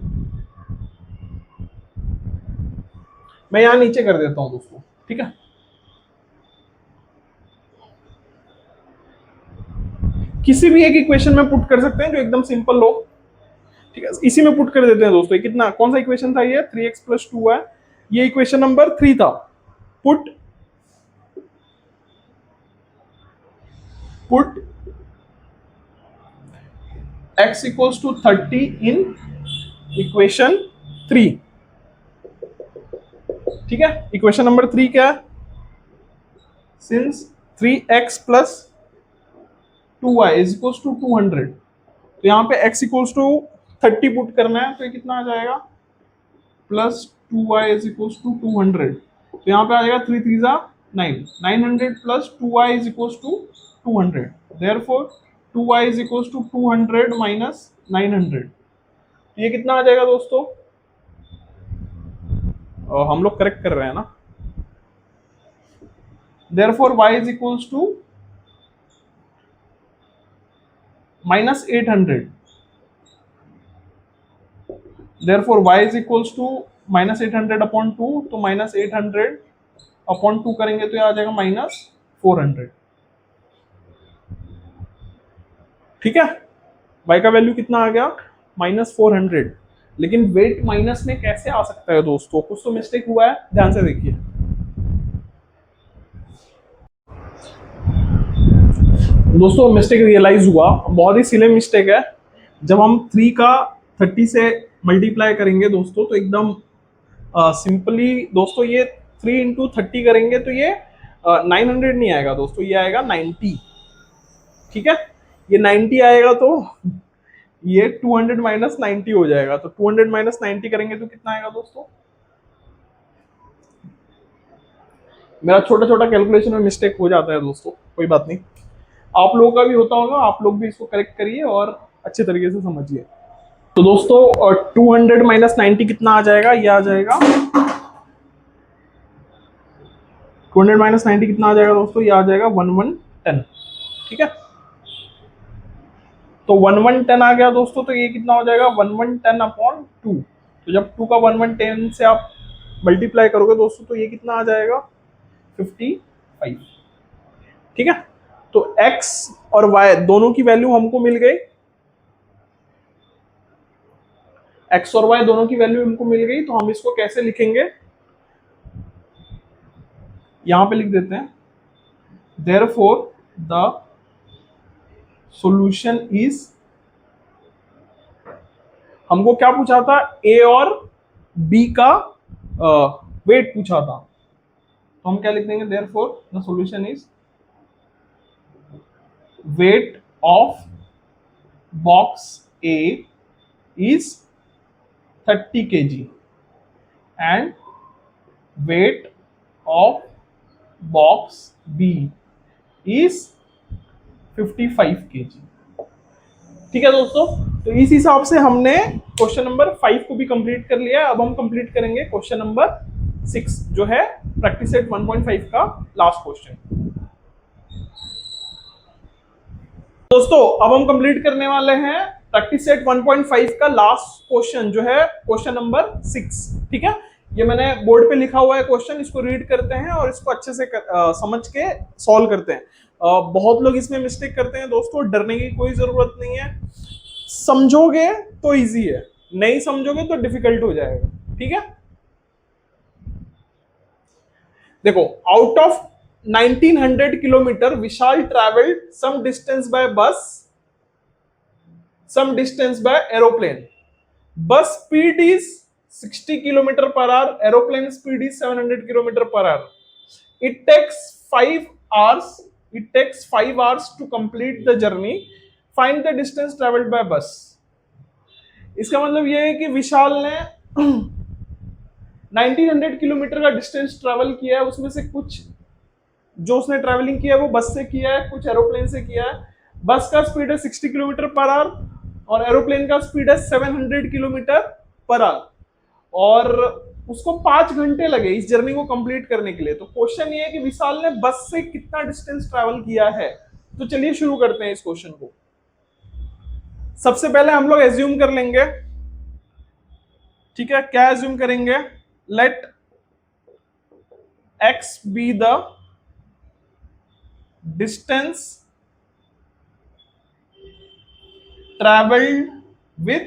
मैं यहां नीचे कर देता हूं दोस्तों। ठीक है, किसी भी एक इक्वेशन में पुट कर सकते हैं जो एकदम सिंपल हो। ठीक है, इसी में पुट कर देते हैं दोस्तों। कितना, कौन सा इक्वेशन था ये, 3x प्लस 2 है, ये इक्वेशन नंबर 3 था। Put x equals to 30 in equation 3। ठीक है, इक्वेशन नंबर 3 क्या है, since 3x plus 2y is equals to 200, तो यहाँ पे x इक्वल्स टू 30 पुट करना है, तो ये कितना आ जाएगा, plus 2y is equals to 200, तो यहाँ पे आ जाएगा 3 3 जा 9, 900 plus 2y is equals to 200, therefore 2y is equal to 200 minus 900। ये कितना आ जाएगा दोस्तों? हम लोग करेक्ट कर रहे हैं ना। Therefore y is equal to minus 800। Therefore y is equal to minus 800 upon 2, तो माइनस 800 अपॉन 2 करेंगे तो ये आ जाएगा माइनस 400। ठीक है, y का वैल्यू कितना आ गया? माइनस 400। लेकिन वेट माइनस में कैसे आ सकता है दोस्तों? कुछ तो मिस्टेक हुआ है, ध्यान से देखिए। दोस्तों मिस्टेक रियलाइज हुआ, बहुत ही सिले मिस्टेक है। जब हम 3 का 30 से मल्टीप्लाई करेंगे दोस्तों, तो एकदम सिंपली दोस्तों ये 3 इंटू 30 करेंगे तो ये 900 नहीं आएगा दोस्तों, ये आएगा 90। ठीक है, ये 90 आएगा तो ये 200 माइनस 90 हो जाएगा। तो 200 माइनस 90 करेंगे तो कितना आएगा दोस्तों? मेरा छोटा छोटा कैलकुलेशन में मिस्टेक हो जाता है दोस्तों, कोई बात नहीं, आप लोगों का भी होता होगा, आप लोग भी इसको करेक्ट करिए और अच्छे तरीके से समझिए। तो दोस्तों 200 माइनस 90 कितना आ जाएगा? ये आ जाएगा 200 माइनस 90 कितना आ जाएगा दोस्तों? ये आ जाएगा 1110। ठीक है, तो 1110 आ गया दोस्तों, तो ये कितना हो जाएगा? 1110 अपॉन 2। तो जब 2 का 1110 से आप मल्टीप्लाई करोगे दोस्तों, तो ये कितना आ जाएगा? 55। ठीक है, तो x और y दोनों की वैल्यू हमको मिल गई, x और y दोनों की वैल्यू हमको मिल गई। तो हम इसको कैसे लिखेंगे? यहां पे लिख देते हैं, therefore the solution is, हमको क्या पूछा था? a और b का वेट पूछा था, तो हम क्या लिख देंगे? therefore the solution is weight of box A is 30 kg and weight of box B is 55 kg। ठीक है दोस्तों, तो इस हिसाब से हमने क्वेश्चन नंबर 5 को भी कंप्लीट कर लिया। अब हम कंप्लीट करेंगे क्वेश्चन नंबर 6, जो है प्रैक्टिस सेट 1.5 का लास्ट क्वेश्चन। दोस्तों अब हम कंप्लीट करने वाले हैं प्रैक्टिस सेट 1.5 का लास्ट क्वेश्चन, जो है क्वेश्चन नंबर 6। ठीक है, ये मैंने बोर्ड पे लिखा हुआ है क्वेश्चन, इसको रीड करते हैं और इसको अच्छे से समझ के सॉल्व करते हैं। बहुत लोग इसमें मिस्टेक करते हैं दोस्तों, डरने की कोई जरूरत नहीं है। समझोगे तो इजी है, नहीं समझोगे तो डिफिकल्ट हो जाएगा। ठीक है, देखो, out of 1900 kilometre Vishal travelled some distance by bus, some distance by aeroplane. Bus speed is 60 kilometer per hour, aeroplane speed is 700 kilometer per hour. It takes 5 hours. It takes 5 hours to complete the journey. Find the distance traveled by bus. इसका मतलब ये है कि विशाल ने 1900 kilometre का distance travel किया है, उसमें से कुछ जो उसने ट्रेवलिंग किया है वो बस से किया है, कुछ एरोप्लेन से किया है। बस का स्पीड है 60 किलोमीटर पर आवर और एरोप्लेन का स्पीड है 700 किलोमीटर पर आवर, और उसको 5 घंटे लगे इस जर्नी को कंप्लीट करने के लिए। तो क्वेश्चन ये है कि विशाल ने बस से कितना डिस्टेंस ट्रैवल किया है। तो चलिए शुरू करते हैं इस क्वेश्चन को। सबसे पहले हम लोग एज्यूम कर लेंगे, ठीक है, क्या एज्यूम करेंगे? Let x be the distance traveled with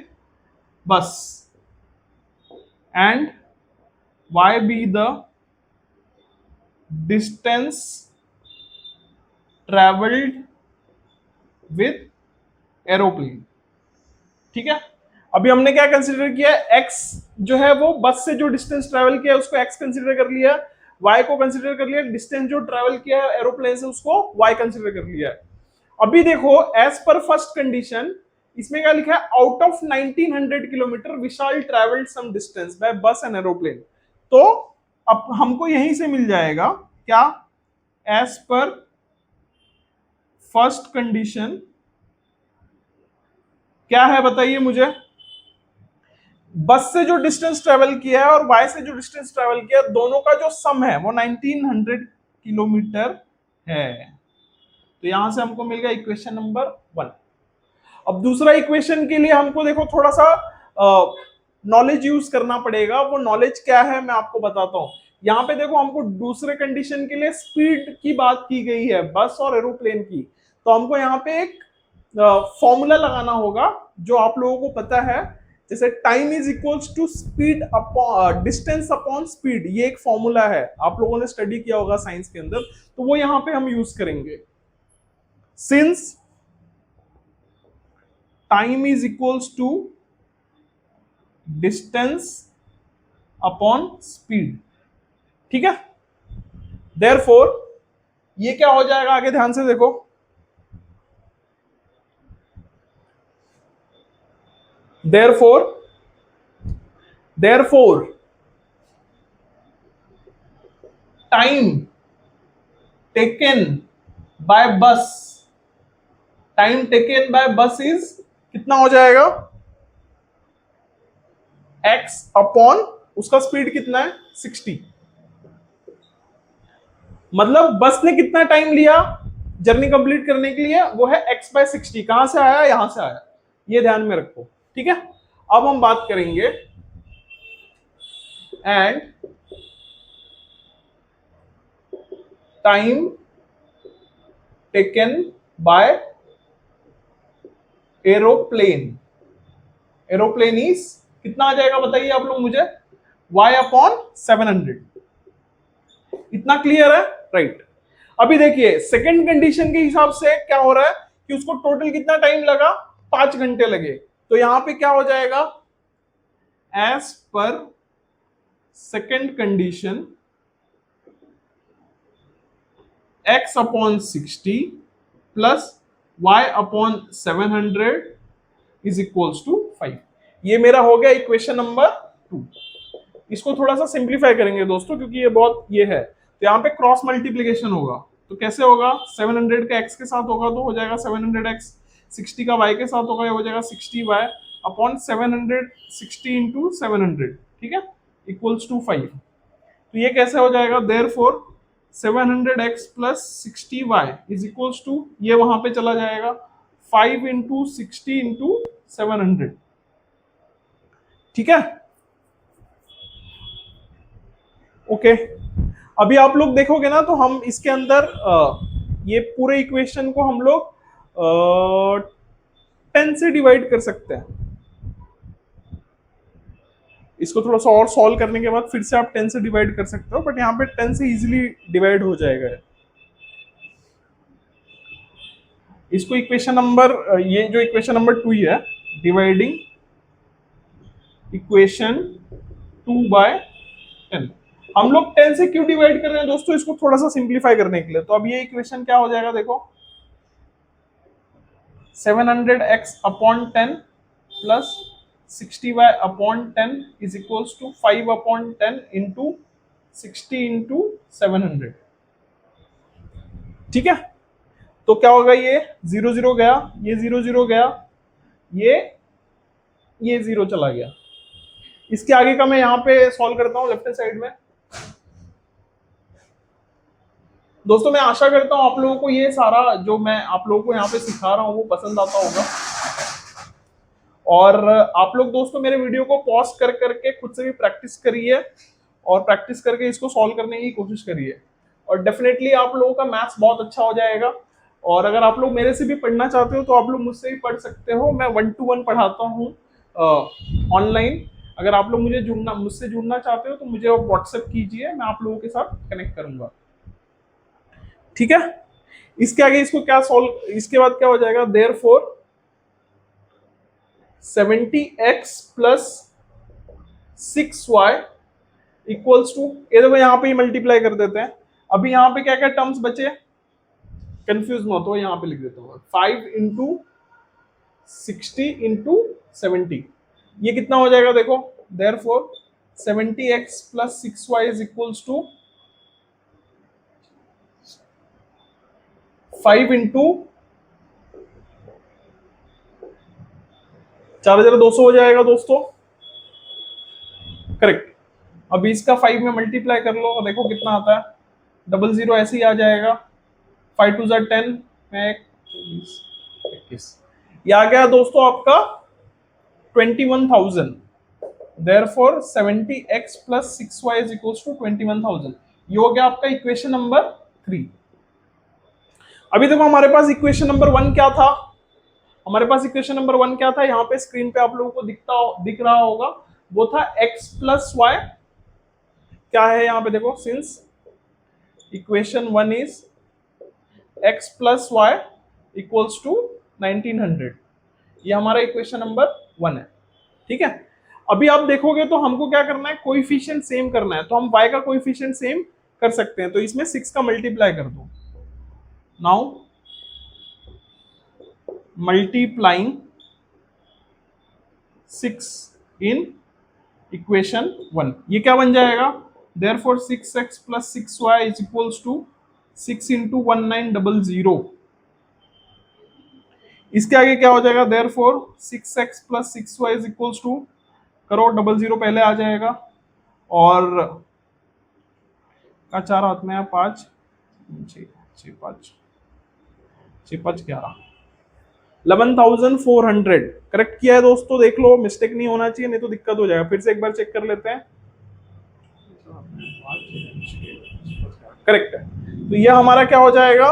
bus and y be the distance traveled with aeroplane। ठीक है, अभी हमने क्या कंसीडर किया? x जो है वो बस से जो डिस्टेंस ट्रैवल किया है उसको x कंसीडर कर लिया, y को कंसीडर कर लिया, डिस्टेंस जो ट्रैवल किया है एरोप्लेन से उसको y कंसीडर कर लिया है। अभी देखो, एज पर फर्स्ट कंडीशन इसमें क्या लिखा है? Out of 1900 kilometre Vishal travelled some distance by bus and aeroplane. तो अब हमको यहीं से मिल जाएगा क्या? एज पर फर्स्ट कंडीशन क्या है बताइए मुझे। बस से जो डिस्टेंस ट्रेवल किया है और वाई से जो डिस्टेंस ट्रेवल किया है, दोनों का जो सम है वो 1900 किलोमीटर है। तो यहां से हमको मिल गया इक्वेशन नंबर 1। अब दूसरा इक्वेशन के लिए हमको देखो थोड़ा सा नॉलेज यूज करना पड़ेगा। वो नॉलेज क्या है मैं आपको बताता हूं। यहाँ पे देखो हमको दूसरे कंडीशन के लिए स्पीड की बात की गई है बस और एरोप्लेन की। तो हमको यहाँ पे एक फॉर्मूला लगाना होगा जो आप लोगों को पता है। जैसे time is equals to speed upon distance upon speed, ये एक फॉर्मूला है, आप लोगों ने स्टडी किया होगा साइंस के अंदर। तो वो यहाँ पे हम यूज करेंगे। Since time is equals to distance upon speed, ठीक है। देयरफॉर ये क्या हो जाएगा, आगे ध्यान से देखो। Therefore therefore time taken by बस, टाइम टेकन बाय बस इज कितना हो जाएगा, x अपॉन उसका स्पीड कितना है 60। मतलब बस ने कितना टाइम लिया जर्नी कंप्लीट करने के लिए, वो है x बाय 60। कहां से आया, यहां से आया, ये ध्यान में रखो, ठीक है। अब हम बात करेंगे and time taken by aeroplane, aeroplane is कितना आ जाएगा बताइए आप लोग मुझे, y अपॉन 700। इतना क्लियर है, राइट। अभी देखिए सेकंड कंडीशन के हिसाब से क्या हो रहा है कि उसको टोटल कितना टाइम लगा, 5 घंटे लगे। तो यहां पे क्या हो जाएगा, as per second condition x upon 60 plus y upon 700 is equals to 5। ये मेरा हो गया इक्वेशन नंबर 2। इसको थोड़ा सा सिंप्लीफाई करेंगे दोस्तों, क्योंकि ये बहुत ये है। तो यहाँ पे क्रॉस मल्टीप्लीकेशन होगा, तो कैसे होगा, 700 का x के साथ होगा तो हो जाएगा 700x, 60 का y के साथ होगा ये हो जाएगा 60y अपॉन 700, 60 इंटू 700, ठीक है, इक्वल्स टू 5। तो ये कैसे हो जाएगा, therefore 700x plus 60y is equals to, ये वहां पे चला जाएगा 5 इंटू 60 इंटू 700, ठीक है, ओके। अभी आप लोग देखोगे ना तो हम इसके अंदर ये पूरे इक्वेशन को हम लोग 10 से डिवाइड कर सकते हैं। इसको थोड़ा सा और सॉल्व करने के बाद फिर से आप 10 से डिवाइड कर सकते हो, बट यहाँ पे 10 से इजीली डिवाइड हो जाएगा। इसको इक्वेशन नंबर ये जो इक्वेशन नंबर 2 है, डिवाइडिंग इक्वेशन 2/10। हम लोग 10 से क्यों डिवाइड कर रहे हैं दोस्तों, इसको थोड़ा सा सिंप्लीफाई करने के लिए। तो अब ये इक्वेशन क्या हो जाएगा देखो, 700x upon 10 plus 60y upon 10 is equals to 5 upon 10 into 60 into 700, ठीक है। तो क्या होगा, ये 0 0 गया, ये 0 0 गया, ये 0 चला गया। इसके आगे का मैं यहाँ पे सॉल्व करता हूँ लेफ्ट साइड में। दोस्तों मैं आशा करता हूँ आप लोगों को ये सारा जो मैं आप लोगों को यहाँ पे सिखा रहा हूँ वो पसंद आता होगा। और आप लोग दोस्तों मेरे वीडियो को पॉज कर करके खुद से भी प्रैक्टिस करिए और प्रैक्टिस करके इसको सॉल्व करने की कोशिश करिए, और डेफिनेटली आप लोगों का मैथ्स बहुत अच्छा हो जाएगा। और अगर आप लोग मेरे से भी पढ़ना चाहते हो तो आप लोग मुझसे भी पढ़ सकते हो। मैं 1-to-1 पढ़ाता हूँ ऑनलाइन। अगर आप लोग मुझसे जुड़ना चाहते हो तो मुझे व्हाट्सएप कीजिए, मैं आप लोगों के साथ कनेक्ट करूंगा, ठीक है। इसके आगे इसको क्या सॉल्व, इसके बाद क्या हो जाएगा, therefore 70x plus 6y equals to, ये देखो यहाँ पे ही मल्टीप्लाई कर देते हैं। अभी यहाँ पे क्या क्या टर्म्स बचे, कंफ्यूज मत हो, यहाँ पे लिख देता हूँ 5 इंटू 60 इंटू 70, ये कितना हो जाएगा देखो, therefore 70x plus 6y is equals to 5 into 4200 हो जाएगा दोस्तों, करेक्ट। अब इसका 5 में मल्टीप्लाई कर लो, देखो कितना आता है, 00 ऐसे ही आ जाएगा, 5 2 10 में 21, ये आ गया दोस्तों आपका 21,000। Therefore 70x plus 6y is equals to 21,000। ये हो गया आपका इक्वेशन नंबर 3। अभी देखो हमारे पास इक्वेशन नंबर 1 क्या था, हमारे पास इक्वेशन नंबर 1 क्या था, यहाँ पे स्क्रीन पे आप लोगों को दिख रहा होगा, वो था x प्लस वाई, क्या है यहाँ पे देखो, since equation 1 is x plus y equals to 1900, ये हमारा इक्वेशन नंबर 1 है, ठीक है। अभी आप देखोगे तो हमको क्या करना है, कोएफिशिएंट सेम करना है, तो हम y का कोएफिशिएंट सेम कर सकते हैं, तो इसमें 6 का मल्टीप्लाई कर दो। नाउ मल्टीप्लाइंग 6 इन इक्वेशन 1, ये क्या बन जाएगा, therefore 6x plus 6y is equals to 6 into 1900। इसके आगे क्या हो जाएगा, therefore 6x plus 6y is equals to, करो 00 पहले आ जाएगा, और का 4 हाथ में है 5 6 5 6 5 11, 11,400 करेक्ट किया है दोस्तों, देख लो मिस्टेक नहीं होना चाहिए, नहीं तो दिक्कत हो जाएगा। फिर से एक बार चेक कर लेते हैं, करेक्ट है, तो यह हमारा क्या हो जाएगा,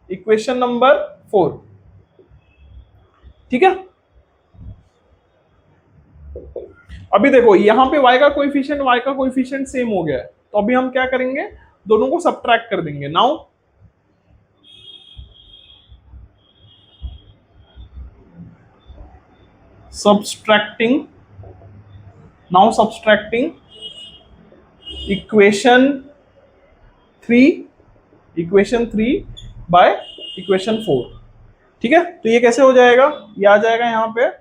इक्वेशन नंबर 4, ठीक है। अभी देखो यहाँ पे y का कोएफिशिएंट सेम हो गया है, तो अभी हम क्या करेंगे, दोनों को सब्ट्रैक्ट कर देंगे। Now subtracting equation 3 by equation 4, ठीक है। तो ये कैसे हो जाएगा, ये आ जाएगा यहाँ पे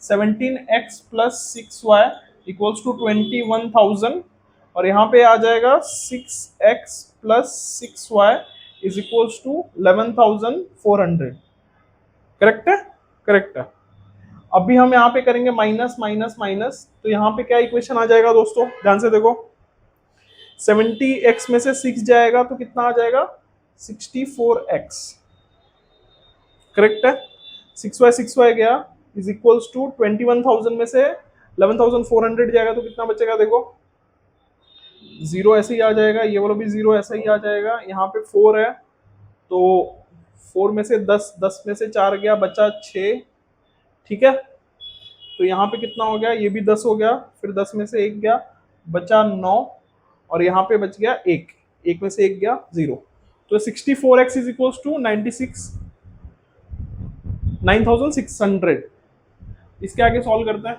17x plus 6y equals to 21,000, और यहाँ पे आ जाएगा 6x plus 6y is equals to 11,400, correct है, करेक्ट है। अभी हम यहाँ पे करेंगे माइनस माइनस माइनस, तो यहाँ पे क्या इक्वेशन आ जाएगा दोस्तों, ध्यान से देखो, 70x में से 6 जाएगा तो कितना आ जाएगा, 64x, करेक्ट है। 6y गया इज इक्वल्स टू 21,000 में से 11,400 जाएगा तो कितना बचेगा, देखो 0 ऐसे ही आ जाएगा, ये वाला भी 0 ऐसा ही आ जाएगा, यहाँ पे 4 है तो 4 में से 10 में से 4 गया, बचा 6, ठीक है। तो यहाँ पे कितना हो गया, ये भी 10 हो गया, फिर 10 में से 1 गया, बचा 9, और यहाँ पे बच गया 1 में से 1 गया 0, तो 64x इज इक्वल्स टू 9,600। इसके आगे सॉल्व करते हैं,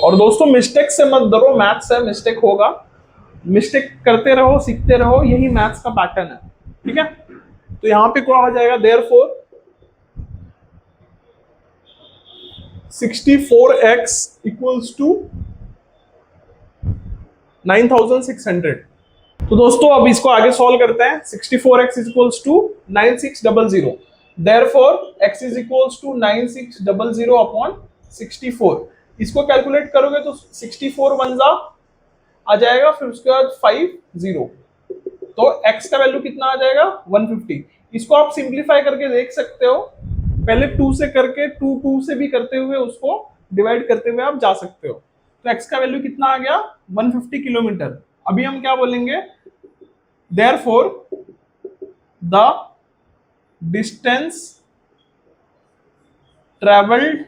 और दोस्तों मिस्टेक से मत डरो, मैथ्स है, मिस्टेक होगा, मिस्टेक करते रहो, सीखते रहो, यही मैथ्स का पैटर्न है, ठीक है। तो यहाँ पे क्या हो जाएगा, देयरफॉर 64x इक्वल्स टू 9,600। तो दोस्तों अब इसको आगे सॉल्व करते हैं, 64x equals to 9600, therefore x is equals to 9600 upon 64। इसको कैलकुलेट करोगे तो 64 1 आ जाएगा, फिर उसके बाद 5 0, तो x का वैल्यू कितना आ जाएगा, 150। इसको आप सिंप्लीफाई करके देख सकते हो, पहले 2 से करके 2 से भी करते हुए उसको डिवाइड करते हुए आप जा सकते हो। तो x का वैल्यू कितना आ गया, 150 किलोमीटर। अभी हम क्या बोलेंगे, therefore the distance travelled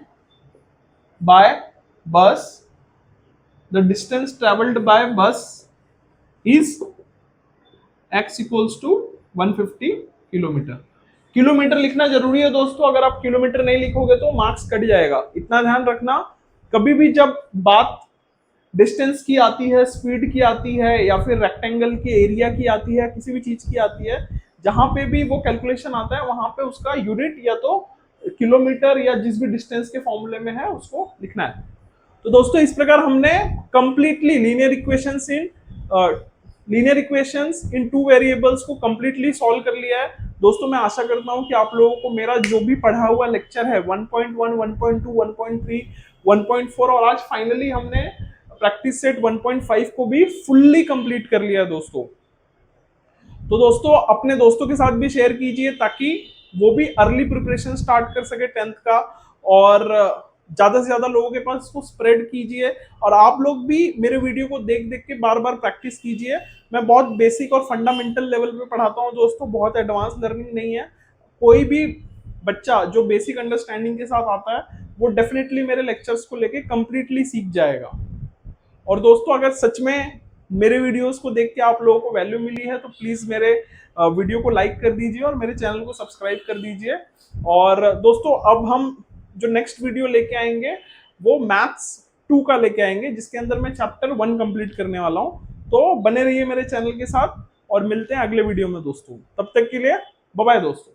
by बस, the distance traveled by bus is x equals to 150 kilometre. Kilometre लिखना जरूरी है दोस्तों, अगर आप किलोमीटर नहीं लिखोगे तो मार्क्स कट जाएगा, इतना ध्यान रखना। कभी भी जब बात डिस्टेंस की आती है, स्पीड की आती है, या फिर रेक्टेंगल की एरिया की आती है, किसी भी चीज की आती है, जहां पे भी वो कैलकुलेशन आता है वहां पे उसका यूनिट या तो किलोमीटर या जिस भी डिस्टेंस के फॉर्मूले में है उसको लिखना है। तो दोस्तों इस प्रकार हमने कंप्लीटली लीनियर इक्वेशंस इन टू वेरिएबल्स को कंप्लीटली सॉल्व कर लिया है। दोस्तों मैं आशा करता हूं कि आप लोगों को मेरा जो भी पढ़ा हुआ लेक्चर है 1.1, 1.2, 1.3, 1.4 और आज फाइनली हमने प्रैक्टिस सेट 1.5 को भी फुल्ली कंप्लीट कर लिया दोस्तों। तो दोस्तों अपने दोस्तों के साथ भी शेयर कीजिए ताकि वो भी अर्ली प्रिपरेशन स्टार्ट कर सके 10th का, और ज्यादा से ज्यादा लोगों के पास इसको स्प्रेड कीजिए। और आप लोग भी मेरे वीडियो को देख देख के बार बार प्रैक्टिस कीजिए। मैं बहुत बेसिक और फंडामेंटल लेवल पे पढ़ाता हूँ दोस्तों, बहुत एडवांस लर्निंग नहीं है। कोई भी बच्चा जो बेसिक अंडरस्टैंडिंग के साथ आता है वो डेफिनेटली मेरे लेक्चर्स को लेके कंप्लीटली सीख जाएगा। और दोस्तों अगर सच में मेरे वीडियोस को देख के आप लोगों को वैल्यू मिली है तो प्लीज मेरे वीडियो को लाइक कर दीजिए और मेरे चैनल को सब्सक्राइब कर दीजिए। और दोस्तों अब हम जो नेक्स्ट वीडियो लेके आएंगे वो मैथ्स 2 का लेके आएंगे, जिसके अंदर मैं चैप्टर 1 कंप्लीट करने वाला हूं। तो बने रहिए मेरे चैनल के साथ और मिलते हैं अगले वीडियो में दोस्तों। तब तक के लिए बाय बाय दोस्तों।